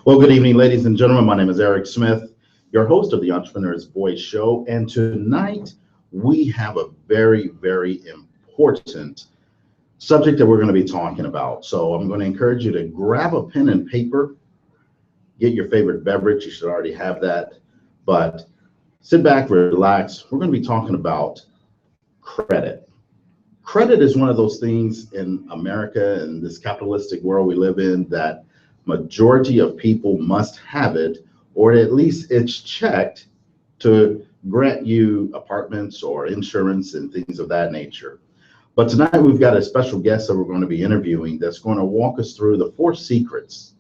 Well, good evening, ladies and gentlemen. My name is Eric Smith, your host of the Entrepreneur's Voice Show. And tonight we have a very important subject that we're going to be talking about. So I'm going to encourage you to grab a pen and paper, get your favorite beverage. You should already have that, but sit back, relax. We're going to be talking about credit. Credit is one of those things in America and this capitalistic world we live in that majority of people must have it, or at least it's checked to grant you apartments or insurance and things of that nature. But tonight we've got a special guest that we're going to be interviewing that's going to walk us through the four secrets,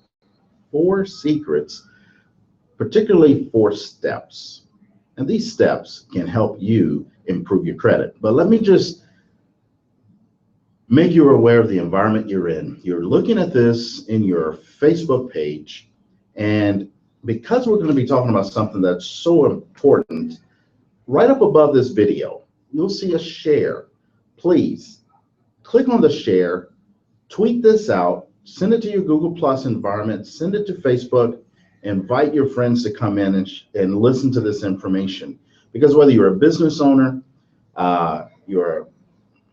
particularly 4 steps. And these steps can help you improve your credit. But let me just make you aware of the environment you're in. You're looking at this in your Facebook page, and because we're going to be talking about something that's so important, right up above this video, you'll see a share. Please click on the share, tweet this out, send it to your Google Plus environment, send it to Facebook, invite your friends to come in and listen to this information. Because whether you're a business owner, you're a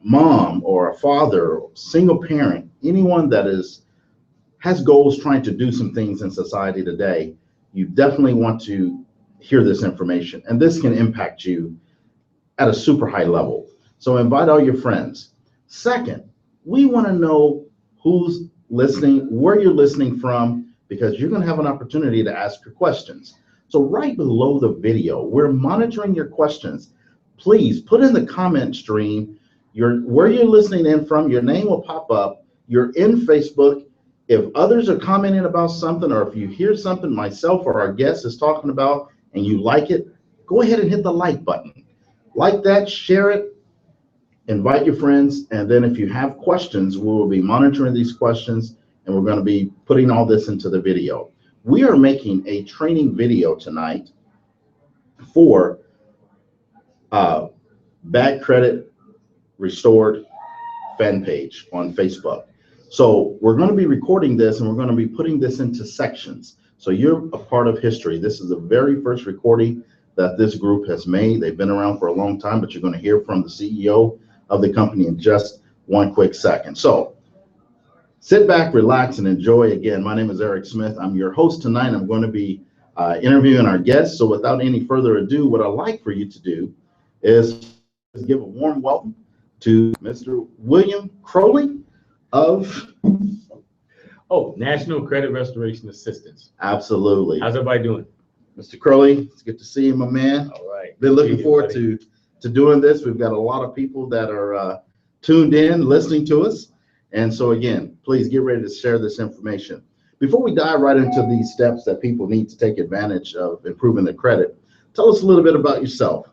mom or a father, single parent, anyone that has goals trying to do some things in society today, you definitely want to hear this information. And this can impact you at a super high level. So invite all your friends. Second, we want to know who's listening, where you're listening from, because you're going to have an opportunity to ask your questions. So right below the video, we're monitoring your questions. Please put in the comment stream where you're listening in from. Your name will pop up. You're in Facebook. If others are commenting about something, or if you hear something myself or our guest is talking about and you like it, go ahead and hit the like button. Like that, share it, invite your friends, and then if you have questions, we will be monitoring these questions, and we're going to be putting all this into the video. We are making a training video tonight for Bad Credit Restored fan page on Facebook. So we're going to be recording this, and we're going to be putting this into sections. So you're a part of history. This is the very first recording that this group has made. They've been around for a long time, but you're going to hear from the CEO of the company in just one quick second. So sit back, relax, and enjoy. Again, my name is Eric Smith. I'm your host tonight. I'm going to be interviewing our guests. So without any further ado, what I'd like for you to do is give a warm welcome to Mr. William Crowley of National Credit Restoration Assistance. Absolutely. How's everybody doing? Mr. Crowley, it's good to see you, my man. All right. Been looking forward to doing this. We've got a lot of people that are tuned in, listening to us. And so again, please get ready to share this information. Before we dive right into these steps that people need to take advantage of improving their credit, tell us a little bit about yourself.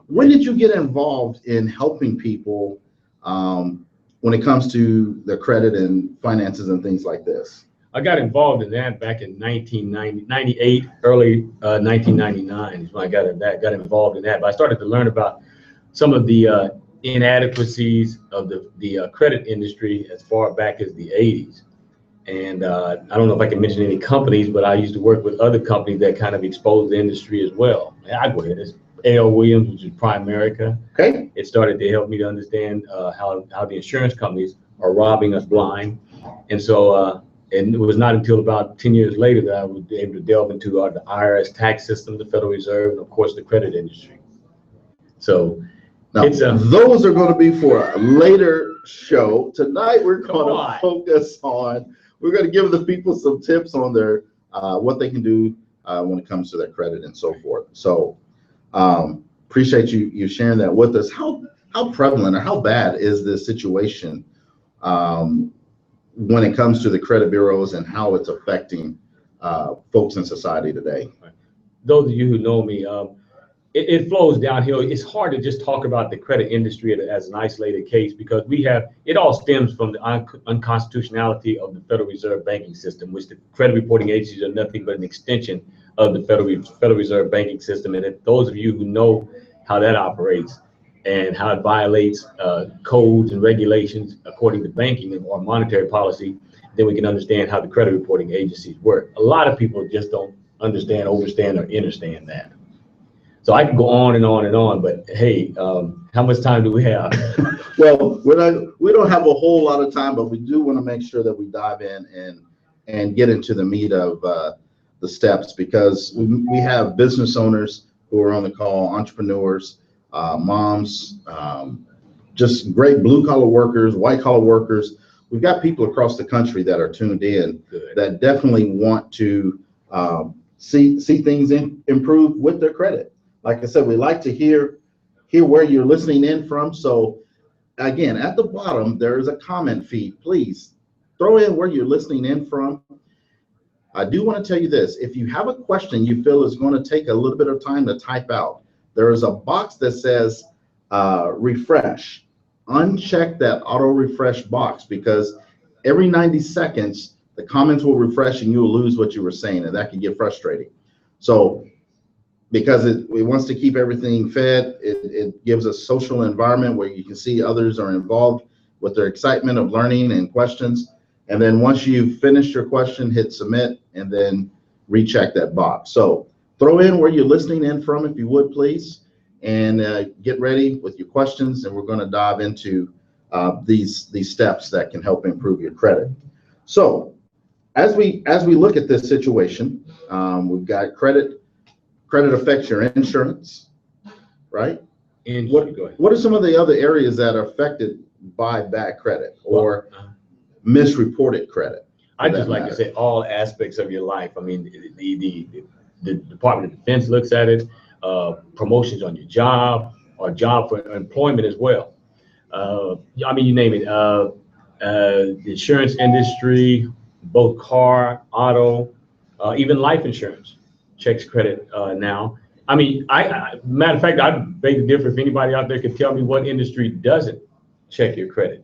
When did you get involved in helping people when it comes to their credit and finances and things like this? I got involved in that back in 1998, early 1999 is when I got involved in that. But I started to learn about some of the inadequacies of the credit industry as far back as the 80s. And I don't know if I can mention any companies, but I used to work with other companies that kind of exposed the industry as well. I go ahead. It's A.L. Williams, which is Primerica. Okay. It started to help me to understand how the insurance companies are robbing us blind. And so, and it was not until about 10 years later that I was able to delve into the IRS tax system, the Federal Reserve, and of course the credit industry. So now, those are going to be for a later show. Tonight we're going to focus on, we're going to give the people some tips on their what they can do when it comes to their credit and so forth. So appreciate you sharing that with us. How prevalent or how bad is this situation when it comes to the credit bureaus and how it's affecting folks in society today? Those of you who know me, it flows downhill. It's hard to just talk about the credit industry as an isolated case because it all stems from the unconstitutionality of the Federal Reserve banking system, which the credit reporting agencies are nothing but an extension of the Federal Reserve banking system. And if those of you who know how that operates and how it violates codes and regulations according to banking or monetary policy, Then we can understand how the credit reporting agencies work. A lot of people just don't understand, overstand, or understand that. So I can go on and on and on, but hey, how much time do we have? Well, we don't have a whole lot of time, but we do want to make sure that we dive in and get into the meat of the steps, because we have business owners who are on the call, entrepreneurs, moms, just great blue collar workers, white collar workers. We've got people across the country that are tuned in. Good. That definitely want to see things improve with their credit. Like I said, we like to hear where you're listening in from. So again, at the bottom, there is a comment feed. Please throw in where you're listening in from. I do want to tell you this. If you have a question you feel is going to take a little bit of time to type out, there is a box that says refresh. Uncheck that auto refresh box, because every 90 seconds, the comments will refresh and you will lose what you were saying, and that can get frustrating. So because it wants to keep everything fed, it gives a social environment where you can see others are involved with their excitement of learning and questions. And then once you've finished your question, hit submit and then recheck that box. So throw in where you're listening in from, if you would, please, and get ready with your questions. And we're going to dive into these steps that can help improve your credit. So as we look at this situation, we've got credit affects your insurance, right? And what are some of the other areas that are affected by bad credit or misreported credit? I just like to say all aspects of your life. I mean, the Department of Defense looks at it, promotions on your job, or job for employment as well. I mean, you name it, the insurance industry, both car, auto, even life insurance checks credit now. I mean, matter of fact, I'd beg to differ if anybody out there could tell me what industry doesn't check your credit,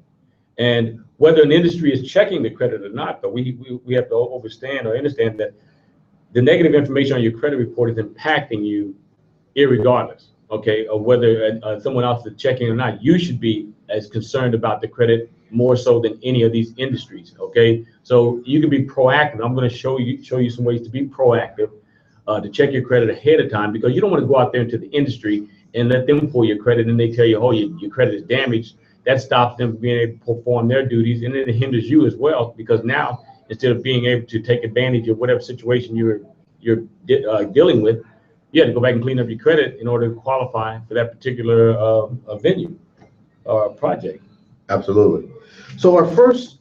and whether an industry is checking the credit or not. But we have to understand that the negative information on your credit report is impacting you irregardless, okay, of whether someone else is checking or not. You should be as concerned about the credit more so than any of these industries, okay? So you can be proactive. I'm going to show you some ways to be proactive, to check your credit ahead of time, because you don't want to go out there into the industry and let them pull your credit and they tell you, oh, your credit is damaged. That stops them from being able to perform their duties, and then it hinders you as well, because now instead of being able to take advantage of whatever situation you're dealing with, you have to go back and clean up your credit in order to qualify for that particular venue or project. Absolutely. So our first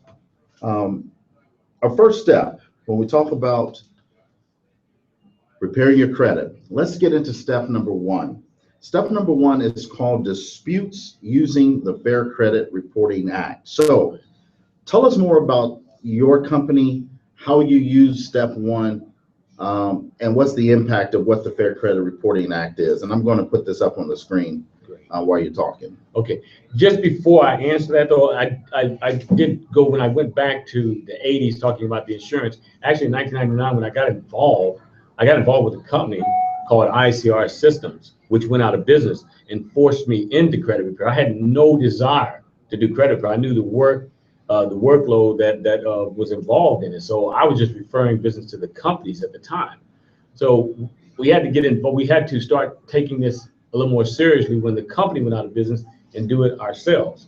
step when we talk about repairing your credit, let's get into step number one. Step number one is called disputes using the Fair Credit Reporting Act. So tell us more about your company, how you use step one, and what's the impact of what the Fair Credit Reporting Act is. And I'm going to put this up on the screen while you're talking. Okay. Just before I answer that, though, I did go, when I went back to the 80s talking about the insurance. Actually, in 1999, when I got involved with a company called ICR Systems, which went out of business and forced me into credit repair. I had no desire to do credit repair. I knew the workload that was involved in it. So I was just referring business to the companies at the time. So we had to get in, but we had to start taking this a little more seriously when the company went out of business and do it ourselves.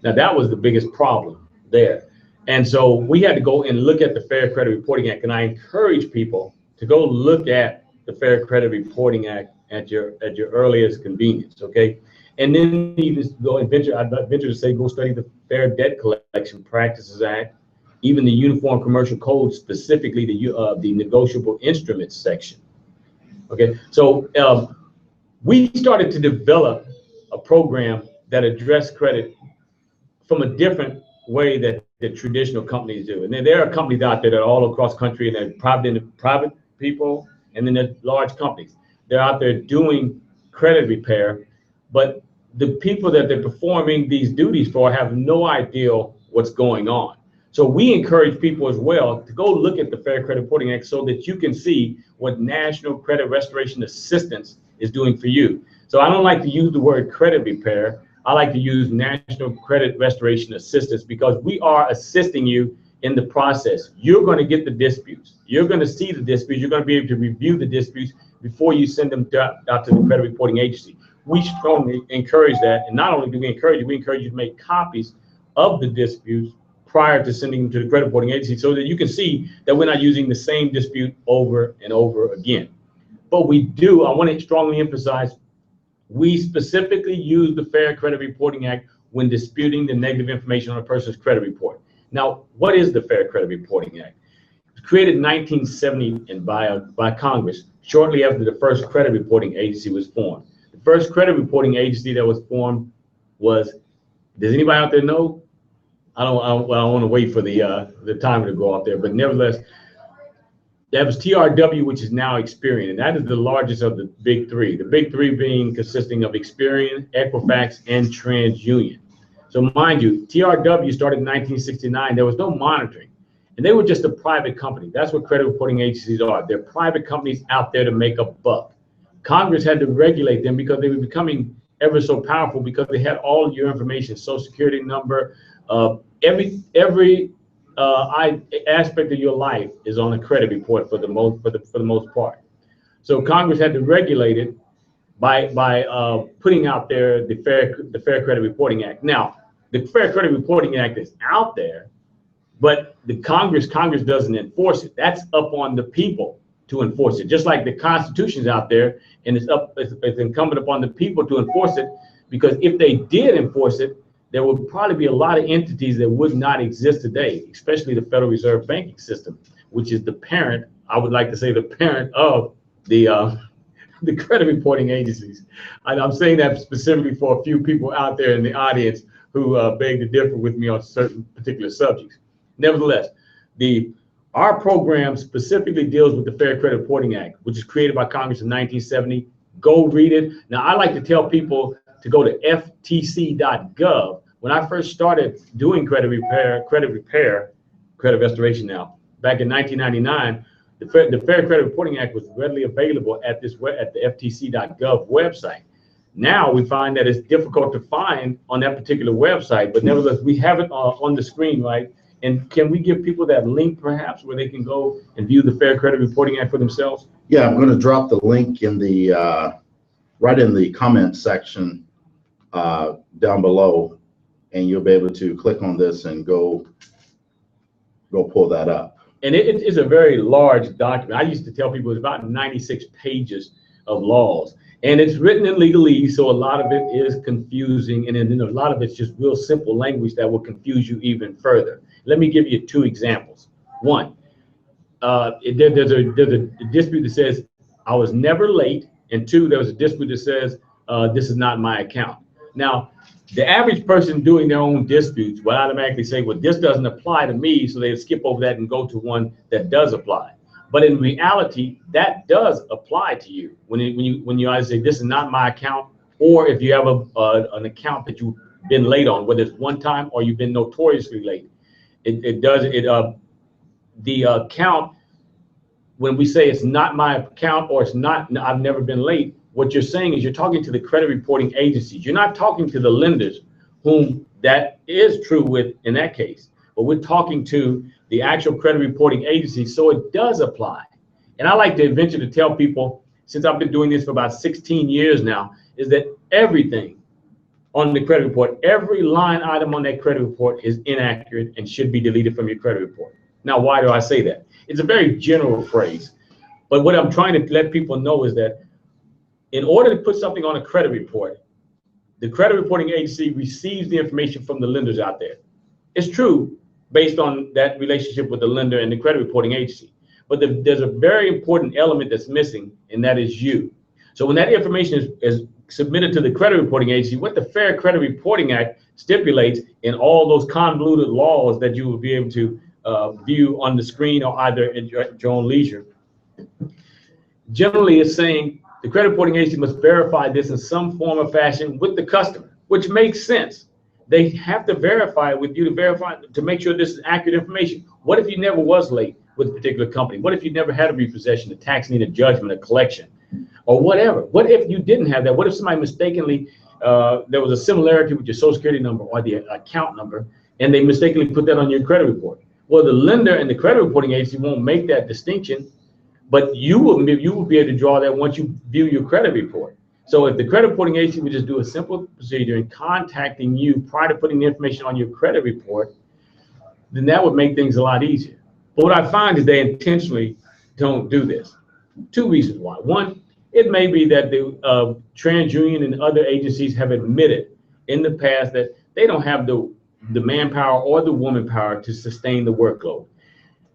Now that was the biggest problem there. And so we had to go and look at the Fair Credit Reporting Act. And I encourage people to go look at the Fair Credit Reporting Act at your earliest convenience, okay? And then you just go and I'd venture to say, go study the Fair Debt Collection Practices Act, even the Uniform Commercial Code, specifically the negotiable instruments section, okay? So we started to develop a program that addressed credit from a different way that the traditional companies do. And then there are companies out there that are all across the country, and they're private people, and then there's large companies. They're out there doing credit repair, but the people that they're performing these duties for have no idea what's going on. So we encourage people as well to go look at the Fair Credit Reporting Act so that you can see what National Credit Restoration Assistance is doing for you. So I don't like to use the word credit repair. I like to use National Credit Restoration Assistance, because we are assisting you in the process. You're going to get the disputes. You're going to see the disputes. You're going to be able to review the disputes before you send them out to the credit reporting agency. We strongly encourage that. And not only do we encourage you to make copies of the disputes prior to sending them to the credit reporting agency so that you can see that we're not using the same dispute over and over again. But we do, I want to strongly emphasize, we specifically use the Fair Credit Reporting Act when disputing the negative information on a person's credit report. Now, what is the Fair Credit Reporting Act? It was created in 1970 and by Congress, shortly after the first credit reporting agency was formed. The first credit reporting agency that was formed was, does anybody out there know? I don't want to wait for the timer to go off there, but nevertheless, that was TRW, which is now Experian, and that is the largest of the big three. The big three being consisting of Experian, Equifax, and TransUnion. So mind you, TRW started in 1969. There was no monitoring, and they were just a private company. That's what credit reporting agencies are. They're private companies out there to make a buck. Congress had to regulate them because they were becoming ever so powerful because they had all of your information, social security number, every aspect of your life is on a credit report for the most part. So Congress had to regulate it by putting out there the Fair Credit Reporting Act. Now, the Fair Credit Reporting Act is out there, but the Congress doesn't enforce it. That's up on the people to enforce it. Just like the Constitution's out there, and it's incumbent upon the people to enforce it, because if they did enforce it, there would probably be a lot of entities that would not exist today, especially the Federal Reserve banking system, which is the parent, I would like to say the parent of the credit reporting agencies. I'm saying that specifically for a few people out there in the audience who beg to differ with me on certain particular subjects. Nevertheless, our program specifically deals with the Fair Credit Reporting Act, which is created by Congress in 1970. Go read it. Now, I like to tell people to go to ftc.gov. When I first started doing credit restoration now, back in 1999, the Fair Credit Reporting Act was readily available at the ftc.gov website. Now we find that it's difficult to find on that particular website, but nevertheless, we have it on the screen, right? And can we give people that link perhaps where they can go and view the Fair Credit Reporting Act for themselves? Yeah, I'm going to drop the link in the right in the comment section down below, and you'll be able to click on this and go pull that up. And it is a very large document. I used to tell people it's about 96 pages of laws, and it's written in legalese, so a lot of it is confusing, and then a lot of it's just real simple language that will confuse you even further. Let me give you two examples. One, there's a dispute that says I was never late, and two, there was a dispute that says this is not my account. Now, the average person doing their own disputes will automatically say, well, this doesn't apply to me, so they skip over that and go to one that does apply. But in reality, that does apply to you when you either say this is not my account, or if you have an account that you've been late on, whether it's one time or you've been notoriously late. The account, when we say it's not my account or it's not, I've never been late, what you're saying is you're talking to the credit reporting agencies. You're not talking to the lenders, whom that is true with in that case, but we're talking to the actual credit reporting agency, so it does apply. And I like to venture to tell people, since I've been doing this for about 16 years now, is that everything on the credit report, every line item on that credit report is inaccurate and should be deleted from your credit report. Now, why do I say that? It's a very general phrase, but what I'm trying to let people know is that in order to put something on a credit report, the credit reporting agency receives the information from the lenders out there. It's true based on that relationship with the lender and the credit reporting agency, but there's a very important element that's missing, and that is you. So when that information is submitted to the credit reporting agency, what the Fair Credit Reporting Act stipulates in all those convoluted laws that you will be able to view on the screen or either at your own leisure. Generally, it's saying the credit reporting agency must verify this in some form or fashion with the customer, which makes sense. They have to verify it with you to make sure this is accurate information. What if you never was late with a particular company? What if you never had a repossession, a tax lien, a judgment, a collection, or whatever? What if you didn't have that? What if somebody mistakenly, there was a similarity with your social security number or the account number, and they mistakenly put that on your credit report? Well, the lender and the credit reporting agency won't make that distinction, but you will be able to draw that once you view your credit report. So if the credit reporting agency would just do a simple procedure in contacting you prior to putting the information on your credit report, then that would make things a lot easier. But what I find is they intentionally don't do this. Two reasons why. One, it may be that the TransUnion and other agencies have admitted in the past that they don't have the manpower or the woman power to sustain the workload.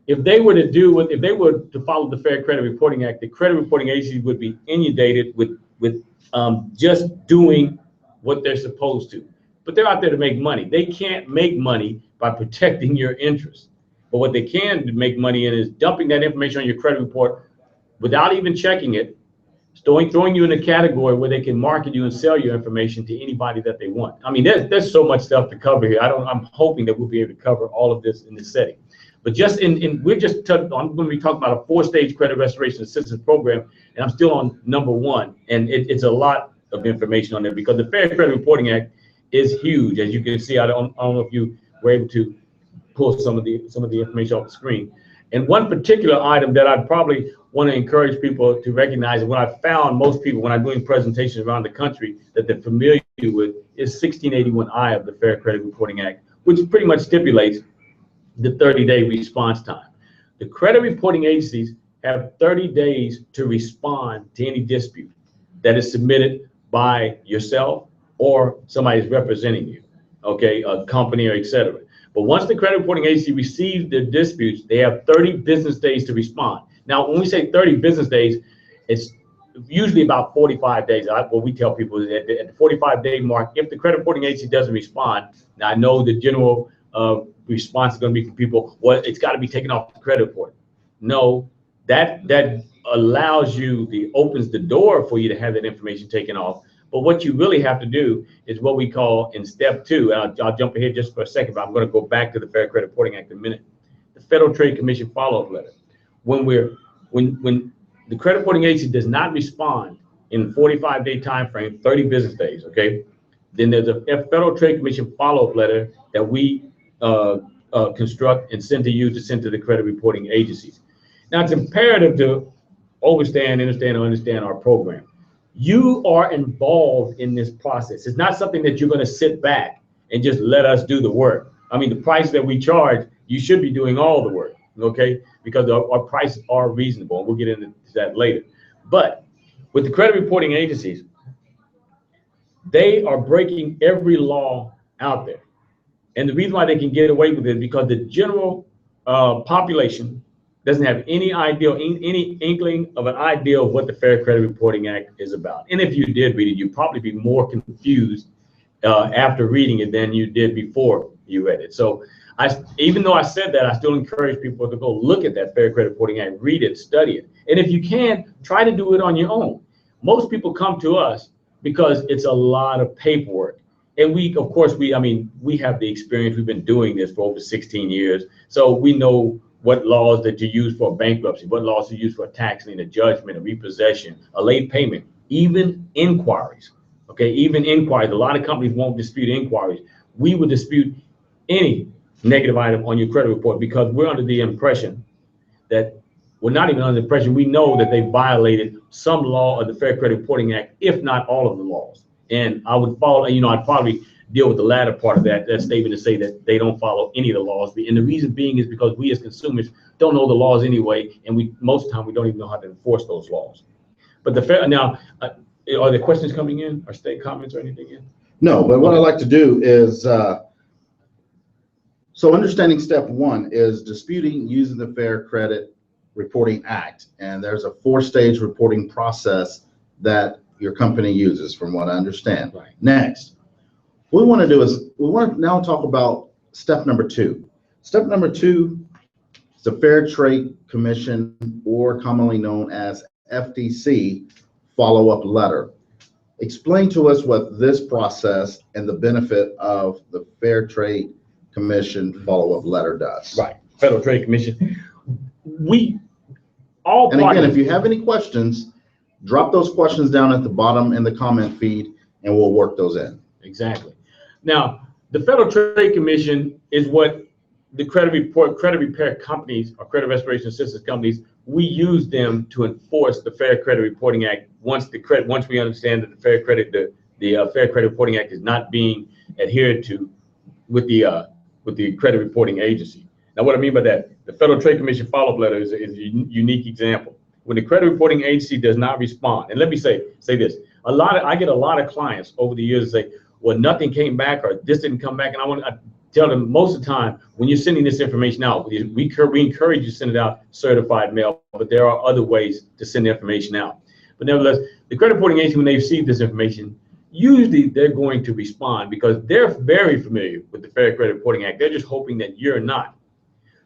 If they were to follow the Fair Credit Reporting Act, the credit reporting agency would be inundated with just doing what they're supposed to. But they're out there to make money. They can't make money by protecting your interests. But what they can make money in is dumping that information on your credit report without even checking it, throwing you in a category where they can market you and sell your information to anybody that they want. I mean, there's so much stuff to cover here. I'm hoping that we'll be able to cover all of this in this setting. But just I'm going to be talking about a 4-stage credit restoration assistance program, and I'm still on number 1, and it's a lot of information on there because the Fair Credit Reporting Act is huge. As you can see, I don't know if you were able to pull some of the information off the screen. And one particular item that I probably want to encourage people to recognize, and what I found most people when I'm doing presentations around the country that they're familiar with, is 1681I of the Fair Credit Reporting Act, which pretty much stipulates the 30-day response time. The credit reporting agencies have 30 days to respond to any dispute that is submitted by yourself or somebody who's representing you, okay, a company or et cetera. But once the credit reporting agency receives their disputes, they have 30 business days to respond. Now, when we say 30 business days, it's usually about 45 days. What we tell people is at the 45-day mark, if the credit reporting agency doesn't respond, now I know the general response is going to be from people, well, it's got to be taken off the credit report. No, that allows you, opens the door for you to have that information taken off. But what you really have to do is what we call in step 2, and I'll jump ahead just for a second, but I'm going to go back to the Fair Credit Reporting Act in a minute. The Federal Trade Commission follow-up letter. When the credit reporting agency does not respond in 45-day time frame, 30 business days, okay, then there's a Federal Trade Commission follow-up letter that we construct and send to you to send to the credit reporting agencies. Now, it's imperative to understand our program. You are involved in this process. It's not something that you're going to sit back and just let us do the work. I mean, the price that we charge, you should be doing all the work, okay? Because our prices are reasonable, and we'll get into that later. But with the credit reporting agencies, they are breaking every law out there. And the reason why they can get away with it is because the general population doesn't have any idea, any inkling of an idea of what the Fair Credit Reporting Act is about. And if you did read it, you'd probably be more confused after reading it than you did before you read it. So even though I said that, I still encourage people to go look at that Fair Credit Reporting Act, read it, study it. And if you can, try to do it on your own. Most people come to us because it's a lot of paperwork. And we have the experience. We've been doing this for over 16 years. So we know what laws that you use for bankruptcy, what laws you use for a tax lien, a judgment, a repossession, a late payment, even inquiries. Okay, even inquiries. A lot of companies won't dispute inquiries. We would dispute any negative item on your credit report because we're under the impression that, we're not even under the impression, we know that they violated some law of the Fair Credit Reporting Act, if not all of the laws. And I would follow, I'd probably deal with the latter part of that statement to say that they don't follow any of the laws. And the reason being is because we as consumers don't know the laws anyway, and most of the time we don't even know how to enforce those laws. But now, are there questions coming in, or state comments or anything in? No, but what I like to do is, so understanding step 1 is disputing using the Fair Credit Reporting Act. And there's a 4-stage reporting process that your company uses, from what I understand. Right. Next, what we want to do is we want to now talk about step number 2. Step number 2 is the Fair Trade Commission, or commonly known as FTC, follow-up letter. Explain to us what this process and the benefit of the Fair Trade Commission follow-up letter does. Right, Federal Trade Commission. And again, if you have any questions, drop those questions down at the bottom in the comment feed, and we'll work those in. Exactly. Now, the Federal Trade Commission is what the credit repair companies or credit restoration assistance companies, we use them to enforce the Fair Credit Reporting Act. Once we understand that the Fair Credit Reporting Act is not being adhered to with the credit reporting agency. Now, what I mean by that, the Federal Trade Commission follow-up letter is a unique example. When the credit reporting agency does not respond, and let me say this, I get a lot of clients over the years say, well, nothing came back or this didn't come back, and I tell them most of the time, when you're sending this information out, we encourage you to send it out certified mail, but there are other ways to send the information out. But nevertheless, the credit reporting agency, when they receive this information, usually they're going to respond because they're very familiar with the Fair Credit Reporting Act. They're just hoping that you're not.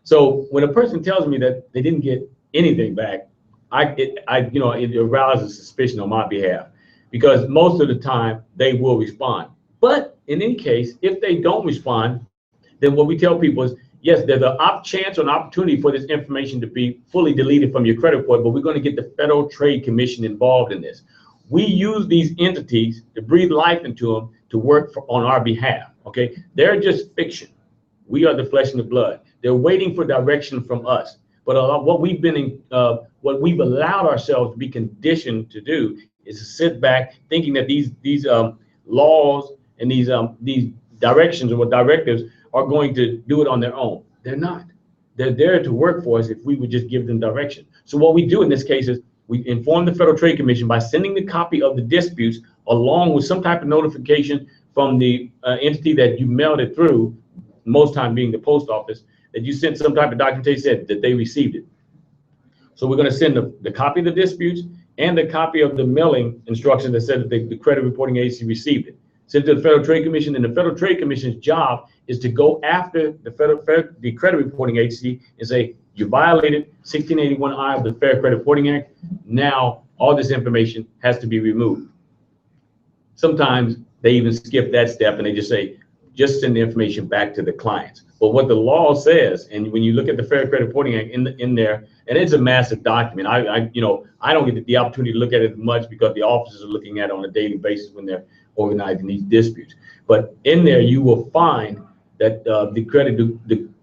So when a person tells me that they didn't get anything back, it arouses suspicion on my behalf, because most of the time they will respond. But in any case, if they don't respond, then what we tell people is, yes, there's an chance or an opportunity for this information to be fully deleted from your credit report, but we're going to get the Federal Trade Commission involved in this. We use these entities to breathe life into them to work on our behalf, okay? They're just fiction. We are the flesh and the blood. They're waiting for direction from us. But what we've allowed ourselves to be conditioned to do is to sit back thinking that these laws and these directions or directives are going to do it on their own. They're not. They're there to work for us if we would just give them direction. So what we do in this case is we inform the Federal Trade Commission by sending the copy of the disputes along with some type of notification from the entity that you mailed it through, most time being the post office, that you sent some type of documentation that they received it. So we're going to send the copy of the disputes and the copy of the mailing instruction that said that the credit reporting agency received it. Sent to the Federal Trade Commission, and the Federal Trade Commission's job is to go after the credit reporting agency and say, you violated 1681I of the Fair Credit Reporting Act. Now all this information has to be removed. Sometimes they even skip that step and they just say, just send the information back to the clients. But what the law says, and when you look at the Fair Credit Reporting Act in there, and it's a massive document. I don't get the opportunity to look at it much because the officers are looking at it on a daily basis when they're organizing these disputes. But in there, you will find that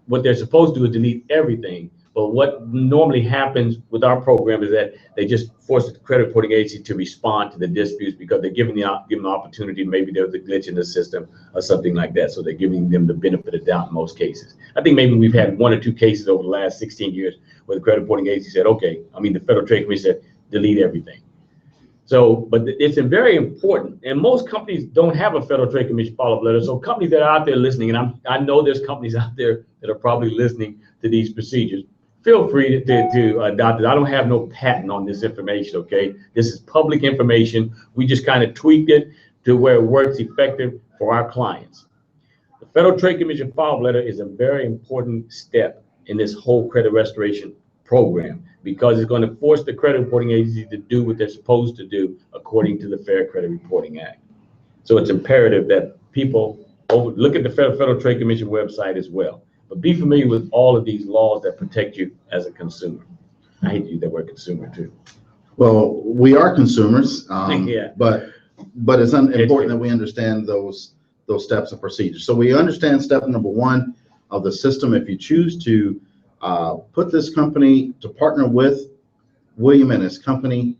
what they're supposed to do is delete everything. But what normally happens with our program is that they just force the credit reporting agency to respond to the disputes because they're giving them the opportunity. Maybe there was a glitch in the system or something like that. So they're giving them the benefit of the doubt in most cases. I think maybe we've had 1 or 2 cases over the last 16 years where the credit reporting agency said, the Federal Trade Commission said, delete everything. So, but it's very important, and most companies don't have a Federal Trade Commission follow-up letter. So companies that are out there listening, and I know there's companies out there that are probably listening to these procedures, feel free to adopt it. I don't have no patent on this information, okay? This is public information. We just kind of tweaked it to where it works effective for our clients. The Federal Trade Commission follow-up letter is a very important step in this whole credit restoration program because it's going to force the credit reporting agency to do what they're supposed to do according to the Fair Credit Reporting Act. So it's imperative that people look at the Federal Trade Commission website as well. But be familiar with all of these laws that protect you as a consumer. I hate to use that word consumer too. Well, we are consumers, Yeah. but it's important that we understand those steps and procedures. So we understand step number 1 of the system. If you choose to put this company to partner with William and his company,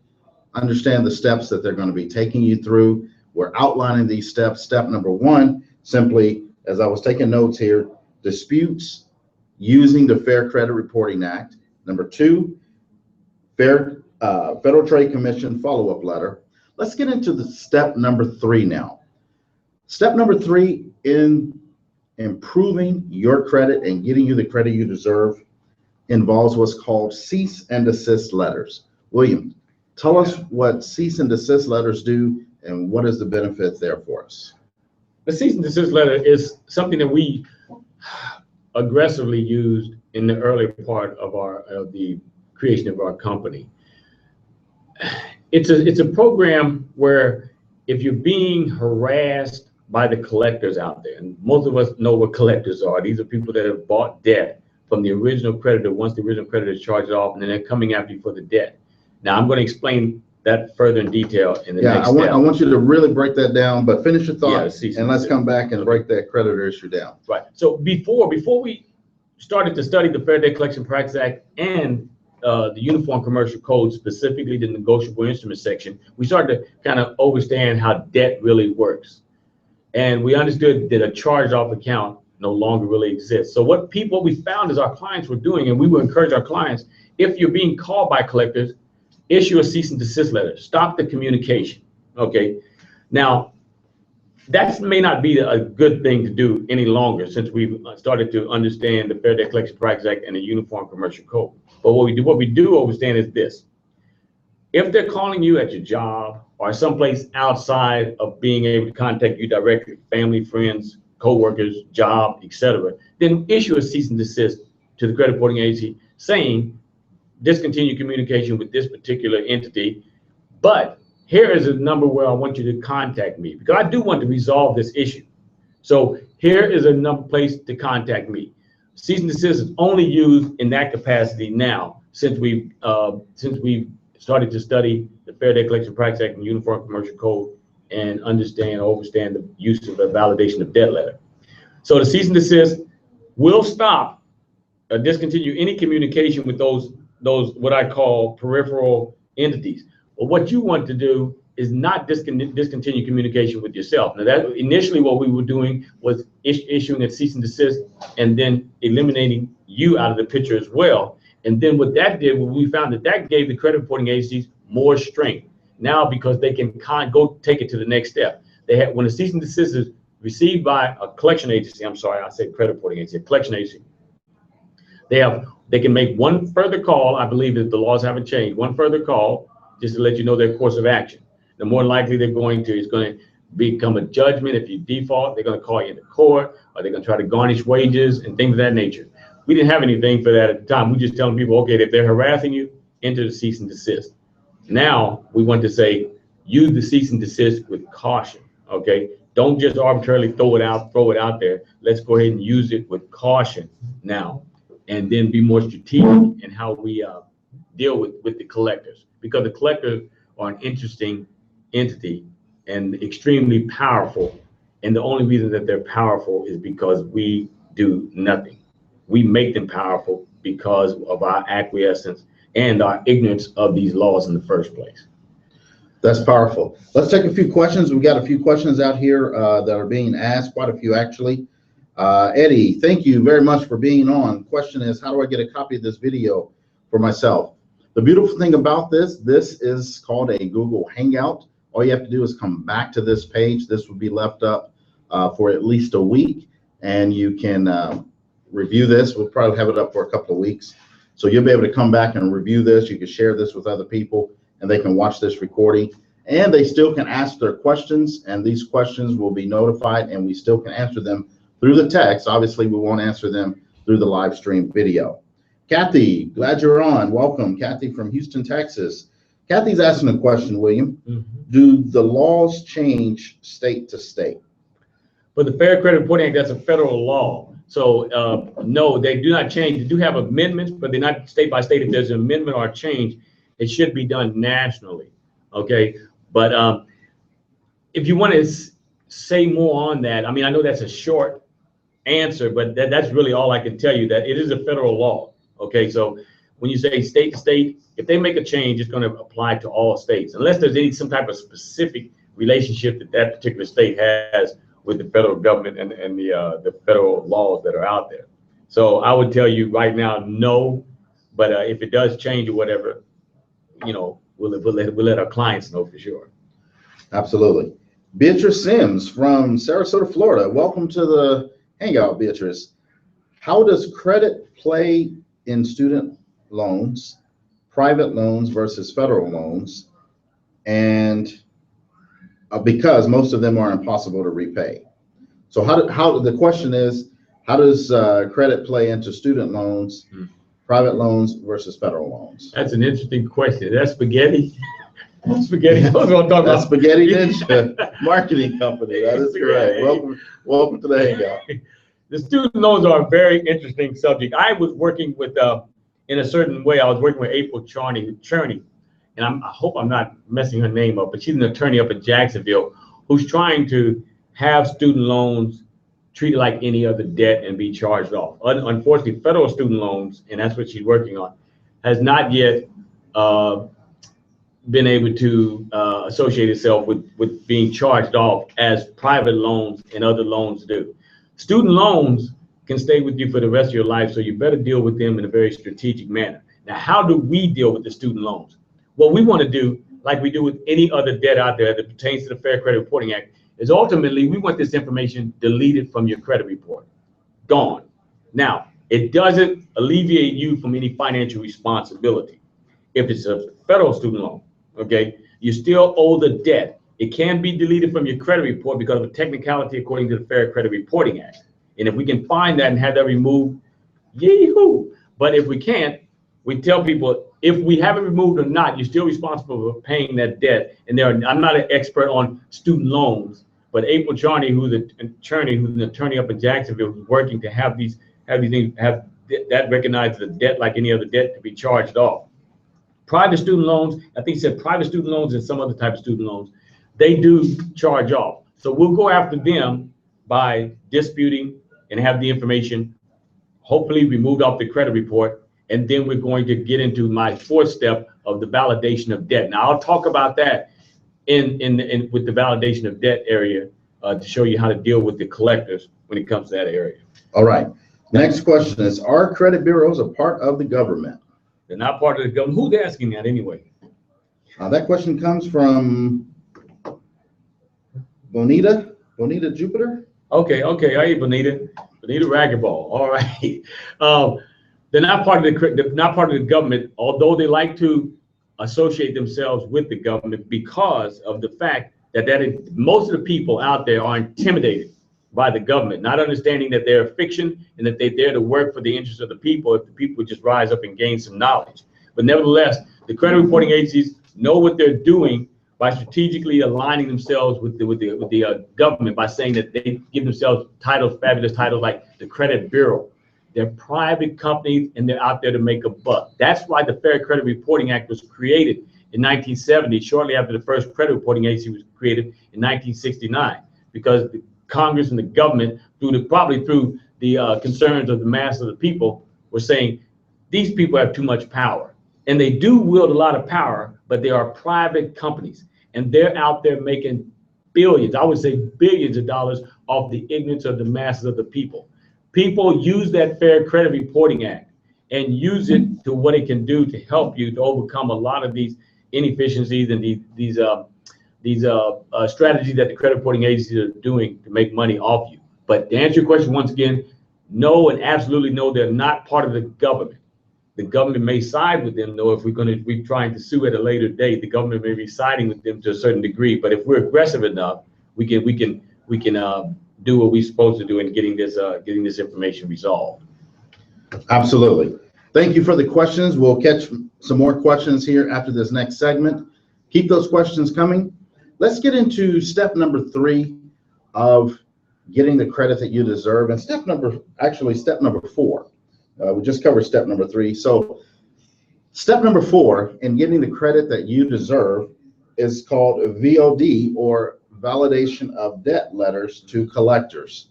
understand the steps that they're going to be taking you through. We're outlining these steps. Step number 1, simply, as I was taking notes here, disputes using the Fair Credit Reporting Act. Number 2, Federal Trade Commission follow-up letter. Let's get into the step number 3 now. Step number 3 in improving your credit and getting you the credit you deserve involves what's called cease and desist letters. William, tell us what cease and desist letters do and what is the benefit there for us. The cease and desist letter is something that we aggressively used in the early part of the creation of our company. It's a program where if you're being harassed by the collectors out there, and most of us know what collectors are. These are people that have bought debt from the original creditor once the original creditor is charged off, and then they're coming after you for the debt. Now, I'm going to explain that further in detail in the next step. I want you to really break that down, but finish your thought, Yeah, and let's come back and break that creditor issue down. Right. So before we started to study the Fair Debt Collection Practices Act and the Uniform Commercial Code, specifically the negotiable instrument section, we started to kind of understand how debt really works. And we understood that a charged-off account no longer really exists. So what we found is our clients were doing, and we would encourage our clients, if you're being called by collectors, issue a cease and desist letter, stop the communication, okay? Now, that may not be a good thing to do any longer since we've started to understand the Fair Debt Collection Practices Act and the Uniform Commercial Code. But what we do understand is this: if they're calling you at your job or someplace outside of being able to contact you directly, family, friends, co-workers, job, etc., then issue a cease and desist to the credit reporting agency saying discontinue communication with this particular entity, but here is a number where I want you to contact me because I do want to resolve this issue. So here is a number place to contact me. Cease and desist is only used in that capacity now since we've started to study the Fair Debt Collection Practices Act and Uniform Commercial Code and understand the use of a validation of debt letter. So the cease and desist will stop or discontinue any communication with those what I call peripheral entities. But what you want to do is not discontinue communication with yourself. Now, that initially what we were doing was issuing a cease and desist and then eliminating you out of the picture as well. And then what that did, we found that gave the credit reporting agencies more strength. Now, because they can go take it to the next step. When a cease and desist is received by a collection agency, I'm sorry, I said credit reporting agency, a collection agency, they can make one further call. I believe that the laws haven't changed. One further call just to let you know their course of action. The more likely it's going to become a judgment. If you default, they're going to call you into court, or they're going to try to garnish wages and things of that nature. We didn't have anything for that at the time. We just telling people, okay, if they're harassing you, enter the cease and desist. Now we want to say, use the cease and desist with caution, okay? Don't just arbitrarily throw it out there. Let's go ahead and use it with caution now, and then be more strategic in how we deal with the collectors, because the collectors are an interesting entity and extremely powerful. And the only reason that they're powerful is because we do nothing. We make them powerful because of our acquiescence and our ignorance of these laws in the first place. That's powerful. Let's take a few questions. We've got a few questions out here that are being asked, quite a few actually. Eddie, thank you very much for being on. Question is, how do I get a copy of this video for myself? The beautiful thing about this is called a Google Hangout. All you have to do is come back to this page. This will be left up for at least a week, and you can review this. We'll probably have it up for a couple of weeks. So you'll be able to come back and review this. You can share this with other people, and they can watch this recording. And they still can ask their questions, and these questions will be notified, and we still can answer them through the text. Obviously, we won't answer them through the live stream video. Kathy, glad you're on. Welcome, Kathy from Houston, Texas. Kathy's asking a question, William. Do the laws change state to state? For the Fair Credit Reporting Act, that's a federal law. So no, they do not change. They do have amendments, but they're not state by state. If there's an amendment or a change, it should be done nationally, okay? But if you want to say more on that, I mean, I know that's a short answer, but that's really all I can tell you, that it is a federal law, okay? So when you say state to state, if they make a change, it's going to apply to all states, unless there's some type of specific relationship that that particular state has with the federal government and the federal laws that are out there. So I would tell you right now, no, but if it does change or whatever, you know, we'll let our clients know for sure. Absolutely. Beatrice Sims from Sarasota, Florida. Welcome to the Hangout, Beatrice. How does credit play in student loans, private loans versus federal loans? And because most of them are impossible to repay. So the question is, how does credit play into student loans, private loans versus federal loans? That's an interesting question. That's spaghetti. Spaghetti. That's Spaghetti Ninja Marketing Company. That is correct. Welcome to the Hangout. The student loans are a very interesting subject. I was working with, in a certain way, I was working with April Cherney, and I hope I'm not messing her name up, but she's an attorney up in Jacksonville who's trying to have student loans treat it like any other debt and be charged off. Unfortunately, federal student loans, and that's what she's working on, has not yet been able to associate itself with being charged off as private loans and other loans do. Student loans can stay with you for the rest of your life, so you better deal with them in a very strategic manner. Now, how do we deal with the student loans? What we want to do, like we do with any other debt out there that pertains to the Fair Credit Reporting Act, is ultimately we want this information deleted from your credit report, gone. Now, it doesn't alleviate you from any financial responsibility. If it's a federal student loan, okay, you still owe the debt. It can be deleted from your credit report because of a technicality according to the Fair Credit Reporting Act. And if we can find that and have that removed, yee-hoo. But if we can't, we tell people, if we have it removed or not, you're still responsible for paying that debt. And I'm not an expert on student loans, but April Charney, who's an attorney up in Jacksonville, who's working to have these things, have that recognized as a debt like any other debt to be charged off. Private student loans, I think he said private student loans and some other type of student loans, they do charge off. So we'll go after them by disputing and have the information hopefully removed off the credit report. And then we're going to get into my fourth step of the validation of debt. Now I'll talk about that in with the validation of debt area to show you how to deal with the collectors when it comes to that area. All right. Next question is, are credit bureaus a part of the government? They're not part of the government. Who's asking that anyway? That question comes from Bonita Jupiter. Okay. Hey, Bonita Raggerball. All right. They're not part of the government, although they like to associate themselves with the government because of the fact that most of the people out there are intimidated by the government, not understanding that they're a fiction and that they're there to work for the interests of the people if the people would just rise up and gain some knowledge. But nevertheless, the credit reporting agencies know what they're doing by strategically aligning themselves with the government by saying that they give themselves titles, fabulous titles like the Credit Bureau. They're private companies and they're out there to make a buck. That's why the Fair Credit Reporting Act was created in 1970, shortly after the first credit reporting agency was created in 1969, because the Congress and the government, probably through the concerns of the mass of the people, were saying these people have too much power. And they do wield a lot of power, but they are private companies. And they're out there making billions, I would say billions of dollars off the ignorance of the masses of the people. People use that Fair Credit Reporting Act and use it to what it can do to help you to overcome a lot of these inefficiencies and these strategies that the credit reporting agencies are doing to make money off you. But to answer your question once again, no, and absolutely no, they're not part of the government. The government may side with them, though, if we're trying to sue at a later date. The government may be siding with them to a certain degree. But if we're aggressive enough, we can do what we're supposed to do in getting this information resolved. Absolutely. Thank you for the questions. We'll catch some more questions here after this next segment. Keep those questions coming. Let's get into step number 3 of getting the credit that you deserve, and step number 4. We just covered step number 3. So step number 4 in getting the credit that you deserve is called VOD, or validation of debt letters to collectors.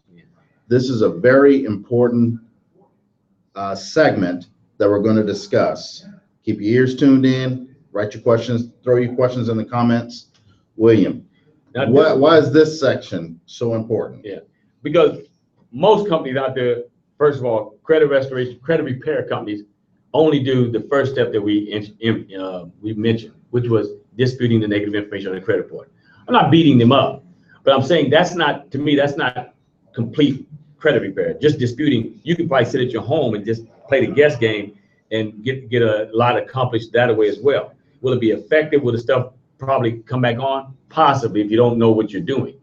This is a very important segment that we're going to discuss. Keep your ears tuned in, write your questions, throw your questions in the comments. William, why is this section so important? Yeah, because most companies out there, first of all, credit restoration, credit repair companies only do the first step that we mentioned, which was disputing the negative information on the credit report. I'm not beating them up, but I'm saying that's not complete credit repair. Just disputing, you can probably sit at your home and just play the guess game and get a lot accomplished that way as well. Will it be effective? Will the stuff probably come back on? Possibly, if you don't know what you're doing.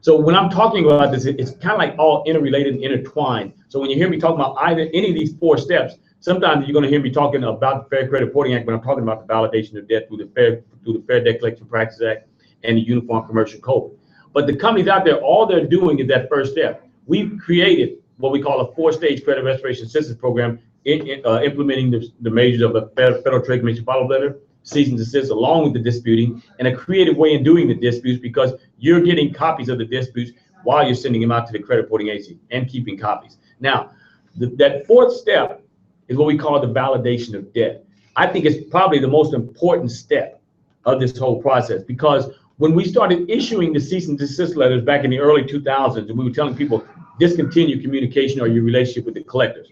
So when I'm talking about this, it's kind of like all interrelated and intertwined. So when you hear me talking about any of these 4 steps, sometimes you're going to hear me talking about the Fair Credit Reporting Act when I'm talking about the validation of debt through the Fair Debt Collection Practices Act and the Uniform Commercial Code. But the companies out there, all they're doing is that first step. We've created what we call a 4-stage credit restoration assistance program, implementing the measures of a Federal Trade Commission follow-up letter, cease and desist, along with the disputing, and a creative way in doing the disputes, because you're getting copies of the disputes while you're sending them out to the credit reporting agency and keeping copies. Now, that fourth step is what we call the validation of debt. I think it's probably the most important step of this whole process, because when we started issuing the cease and desist letters back in the early 2000s, and we were telling people discontinue communication or your relationship with the collectors,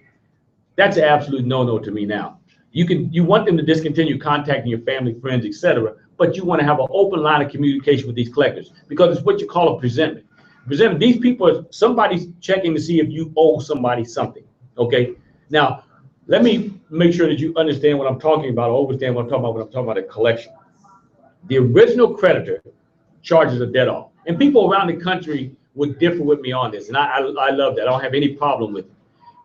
that's an absolute no-no to me now. You want them to discontinue contacting your family, friends, etc., but you want to have an open line of communication with these collectors, because it's what you call a presentment. Presentment, these people, somebody's checking to see if you owe somebody something, okay? Now, let me make sure that you understand what I'm talking about, or understand what I'm talking about when I'm talking about a collection. The original creditor charges a debt off, and people around the country would differ with me on this, and I love that. I don't have any problem with it.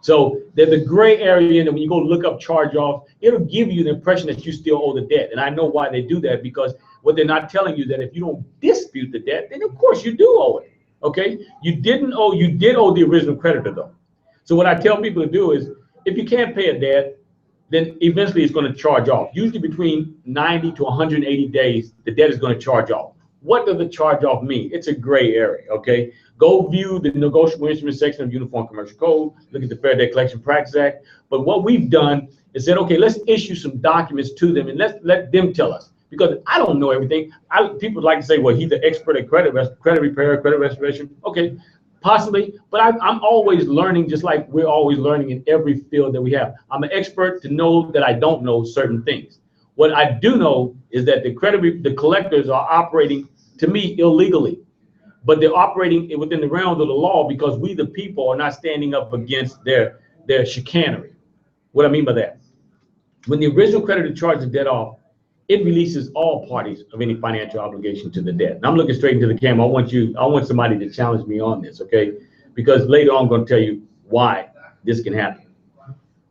So there's a gray area, and when you go look up charge off, it'll give you the impression that you still owe the debt. And I know why they do that, because what they're not telling you that if you don't dispute the debt, then of course you do owe it. Okay, you did owe the original creditor though. So what I tell people to do is, if you can't pay a debt, then eventually it's going to charge off. Usually between 90 to 180 days, the debt is going to charge off. What does the charge off mean? It's a gray area, okay? Go view the negotiable instrument section of Uniform Commercial Code, look at the Fair Debt Collection Practice Act. But what we've done is said, okay, let's issue some documents to them and let's let them tell us, because I don't know everything. People like to say, well, he's the expert at credit repair, credit restoration. Okay, possibly, but I'm always learning, just like we're always learning in every field that we have. I'm an expert to know that I don't know certain things. What I do know is that the collectors are operating, to me, illegally, but they're operating within the realms of the law, because we, the people, are not standing up against their chicanery. What I mean by that, when the original creditor charges the debt off, it releases all parties of any financial obligation to the debt. And I'm looking straight into the camera. I want somebody to challenge me on this, okay? Because later on I'm going to tell you why this can happen.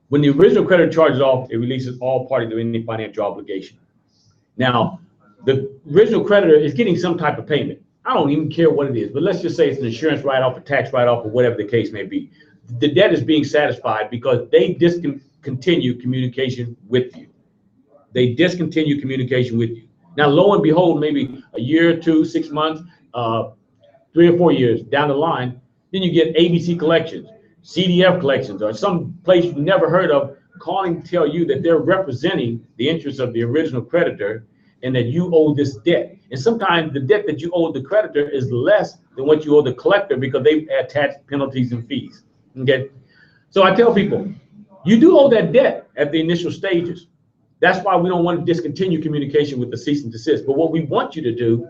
When the original creditor charges off, it releases all parties of any financial obligation. Now, the original creditor is getting some type of payment. I don't even care what it is, but let's just say it's an insurance write-off, a tax write-off, or whatever the case may be. The debt is being satisfied because they discontinue communication with you. They discontinue communication with you. Now, lo and behold, maybe a year or two, 6 months, 3 or 4 years down the line, then you get ABC collections, CDF collections, or some place you've never heard of calling to tell you that they're representing the interests of the original creditor and that you owe this debt. And sometimes the debt that you owe the creditor is less than what you owe the collector, because they've attached penalties and fees. Okay, so I tell people, you do owe that debt at the initial stages. That's why we don't want to discontinue communication with the cease and desist. But what we want you to do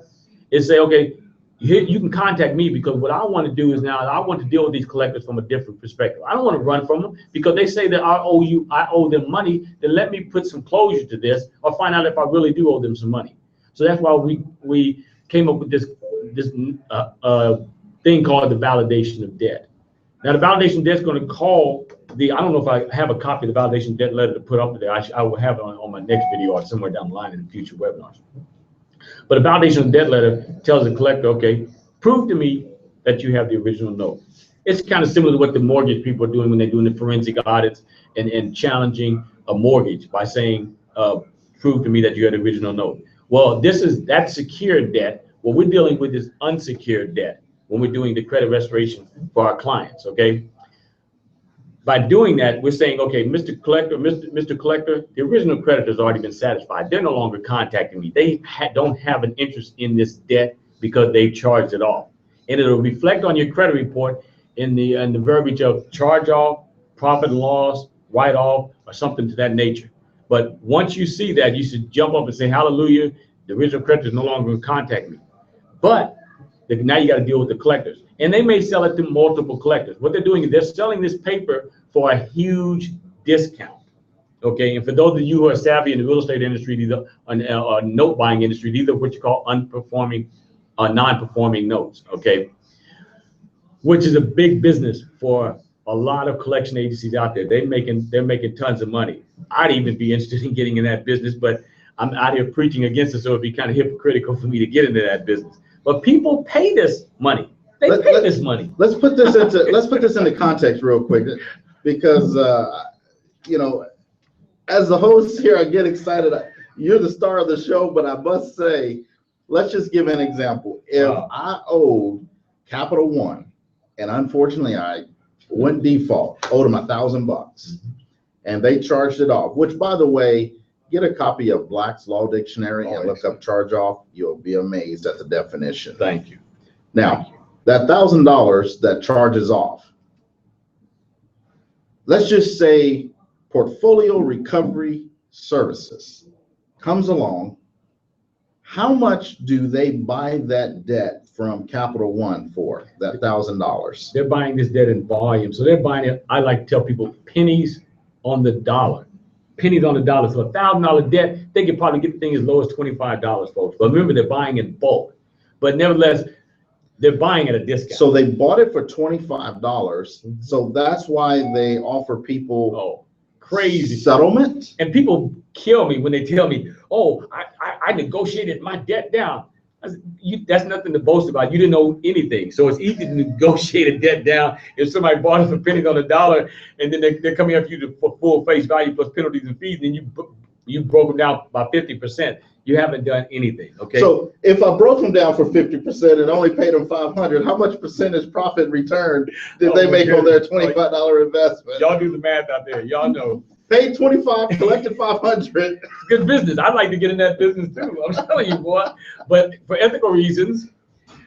is say, okay, you can contact me, because what I want to do is now I want to deal with these collectors from a different perspective. I don't want to run from them because they say that I owe them money. Then let me put some closure to this, or find out if I really do owe them some money. So that's why we came up with this thing called the validation of debt. Now, the validation of debt is going to call I don't know if I have a copy of the validation debt letter to put up there. I will have it on my next video or somewhere down the line in future webinars. But a validation debt letter tells the collector, okay, prove to me that you have the original note. It's kind of similar to what the mortgage people are doing when they're doing the forensic audits and challenging a mortgage by saying, prove to me that you had the original note. Well, that's secured debt. What we're dealing with is unsecured debt when we're doing the credit restoration for our clients, okay? By doing that, we're saying, okay, Mr. Collector, the original creditor has already been satisfied. They're no longer contacting me. They don't have an interest in this debt because they've charged it off. And it'll reflect on your credit report in the verbiage of charge off, profit and loss, write off, or something to that nature. But once you see that, you should jump up and say, hallelujah, the original creditor is no longer going to contact me. But now you got to deal with the collectors. And they may sell it to multiple collectors. What they're doing is they're selling this paper for a huge discount, okay? And for those of you who are savvy in the real estate industry, these are note buying industry, these are what you call non-performing notes, okay? Which is a big business for a lot of collection agencies out there. They're making tons of money. I'd even be interested in getting in that business, but I'm out here preaching against it, so it'd be kind of hypocritical for me to get into that business. But people pay this money. They pay this money. Let's put this into context real quick, because as the host here, I get excited. You're the star of the show, but I must say, let's just give an example. If I owed Capital One, and unfortunately I went default, owed them $1,000, and they charged it off, which, by the way, get a copy of Black's Law Dictionary and look up charge off. You'll be amazed at the definition. Thank you. Now, that $1,000 that charges off, let's just say Portfolio Recovery Services comes along. How much do they buy that debt from Capital One for, that $1,000? They're buying this debt in volume. So they're buying it, I like to tell people, pennies on the dollar. Pennies on the dollar. So $1,000 debt, they could probably get the thing as low as $25, folks. But remember, they're buying in bulk. But nevertheless, they're buying at a discount. So they bought it for $25. So that's why they offer people crazy settlement. And people kill me when they tell me, oh, I negotiated my debt down. That's nothing to boast about. You didn't know anything. So it's easy to negotiate a debt down if somebody bought it for pennies on the dollar, and then they're coming after you for full face value plus penalties and fees, and you broke them down by 50%. You haven't done anything. Okay. So if I broke them down for 50% and only paid them $500, how much percentage profit return did they make on their $25 investment? Y'all do the math out there. Y'all know. Paid 25, collected 500. Good business. I'd like to get in that business too. I'm telling you, boy. But for ethical reasons,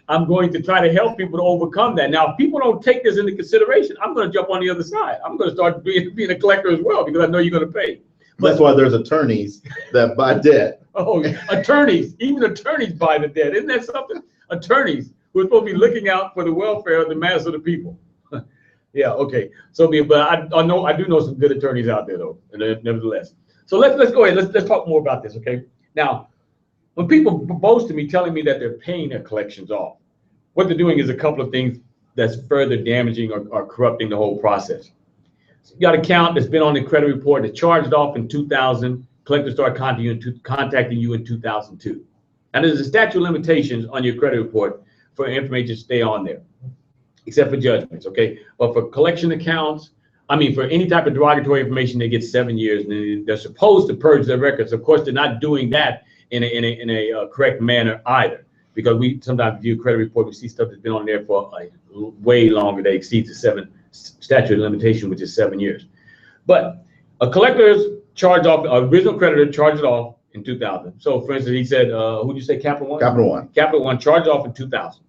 I'm going to try to help people to overcome that. Now, if people don't take this into consideration, I'm going to jump on the other side. I'm going to start being a collector as well, because I know you're going to pay. But that's why there's attorneys that buy debt. Oh, attorneys, even attorneys buy the debt. Isn't that something? Attorneys who are supposed to be looking out for the welfare of the mass of the people. Yeah, okay. So, but I do know some good attorneys out there, though, nevertheless. So let's go ahead. Let's talk more about this, okay? Now, when people boast to me, telling me that they're paying their collections off, what they're doing is a couple of things that's further damaging or corrupting the whole process. So you got an account that's been on the credit report that charged off in 2000. Collectors started contacting you in 2002. Now, there's a statute of limitations on your credit report for information to stay on there, except for judgments, okay? But for collection accounts, for any type of derogatory information, they get 7 years, and they're supposed to purge their records. Of course, they're not doing that in a correct manner either, because we sometimes view credit report, we see stuff that's been on there for way longer, that exceeds the statute of limitation, which is 7 years. But a collector's charge off, original creditor charged it off in 2000. So, for instance, he said, who'd you say, Capital One? Capital One. Capital One charged off in 2000.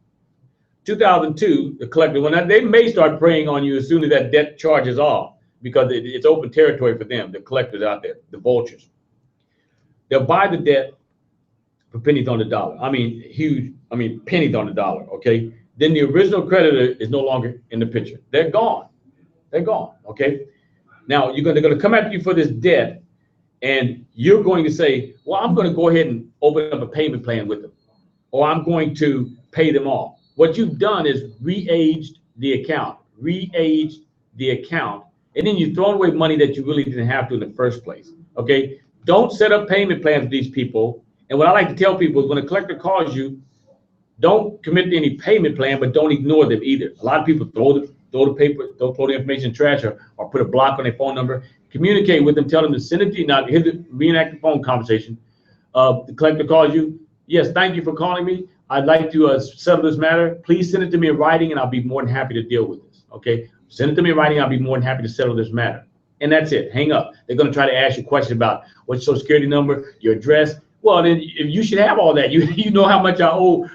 2002, the collector, they may start preying on you as soon as that debt charges off, because it's open territory for them, the collectors out there, the vultures. They'll buy the debt for pennies on the dollar. Pennies on the dollar, okay? Then the original creditor is no longer in the picture. They're gone. They're gone, okay? Now, they're going to come after you for this debt, and you're going to say, well, I'm going to go ahead and open up a payment plan with them, or I'm going to pay them off. What you've done is re-aged the account, and then you've thrown away money that you really didn't have to in the first place, okay? Don't set up payment plans with these people. And what I like to tell people is, when a collector calls you, don't commit to any payment plan, but don't ignore them either. A lot of people throw the information in the trash, or put a block on their phone number. Communicate with them, tell them to send it to you. Now, here's the reenact the phone conversation. The collector calls you. Yes, thank you for calling me. I'd like to settle this matter. Please send it to me in writing, and I'll be more than happy to deal with this. Okay, send it to me in writing. I'll be more than happy to settle this matter. And that's it. Hang up. They're going to try to ask you questions about what's your social security number, your address. Well, then if you should have all that. You know how much I owe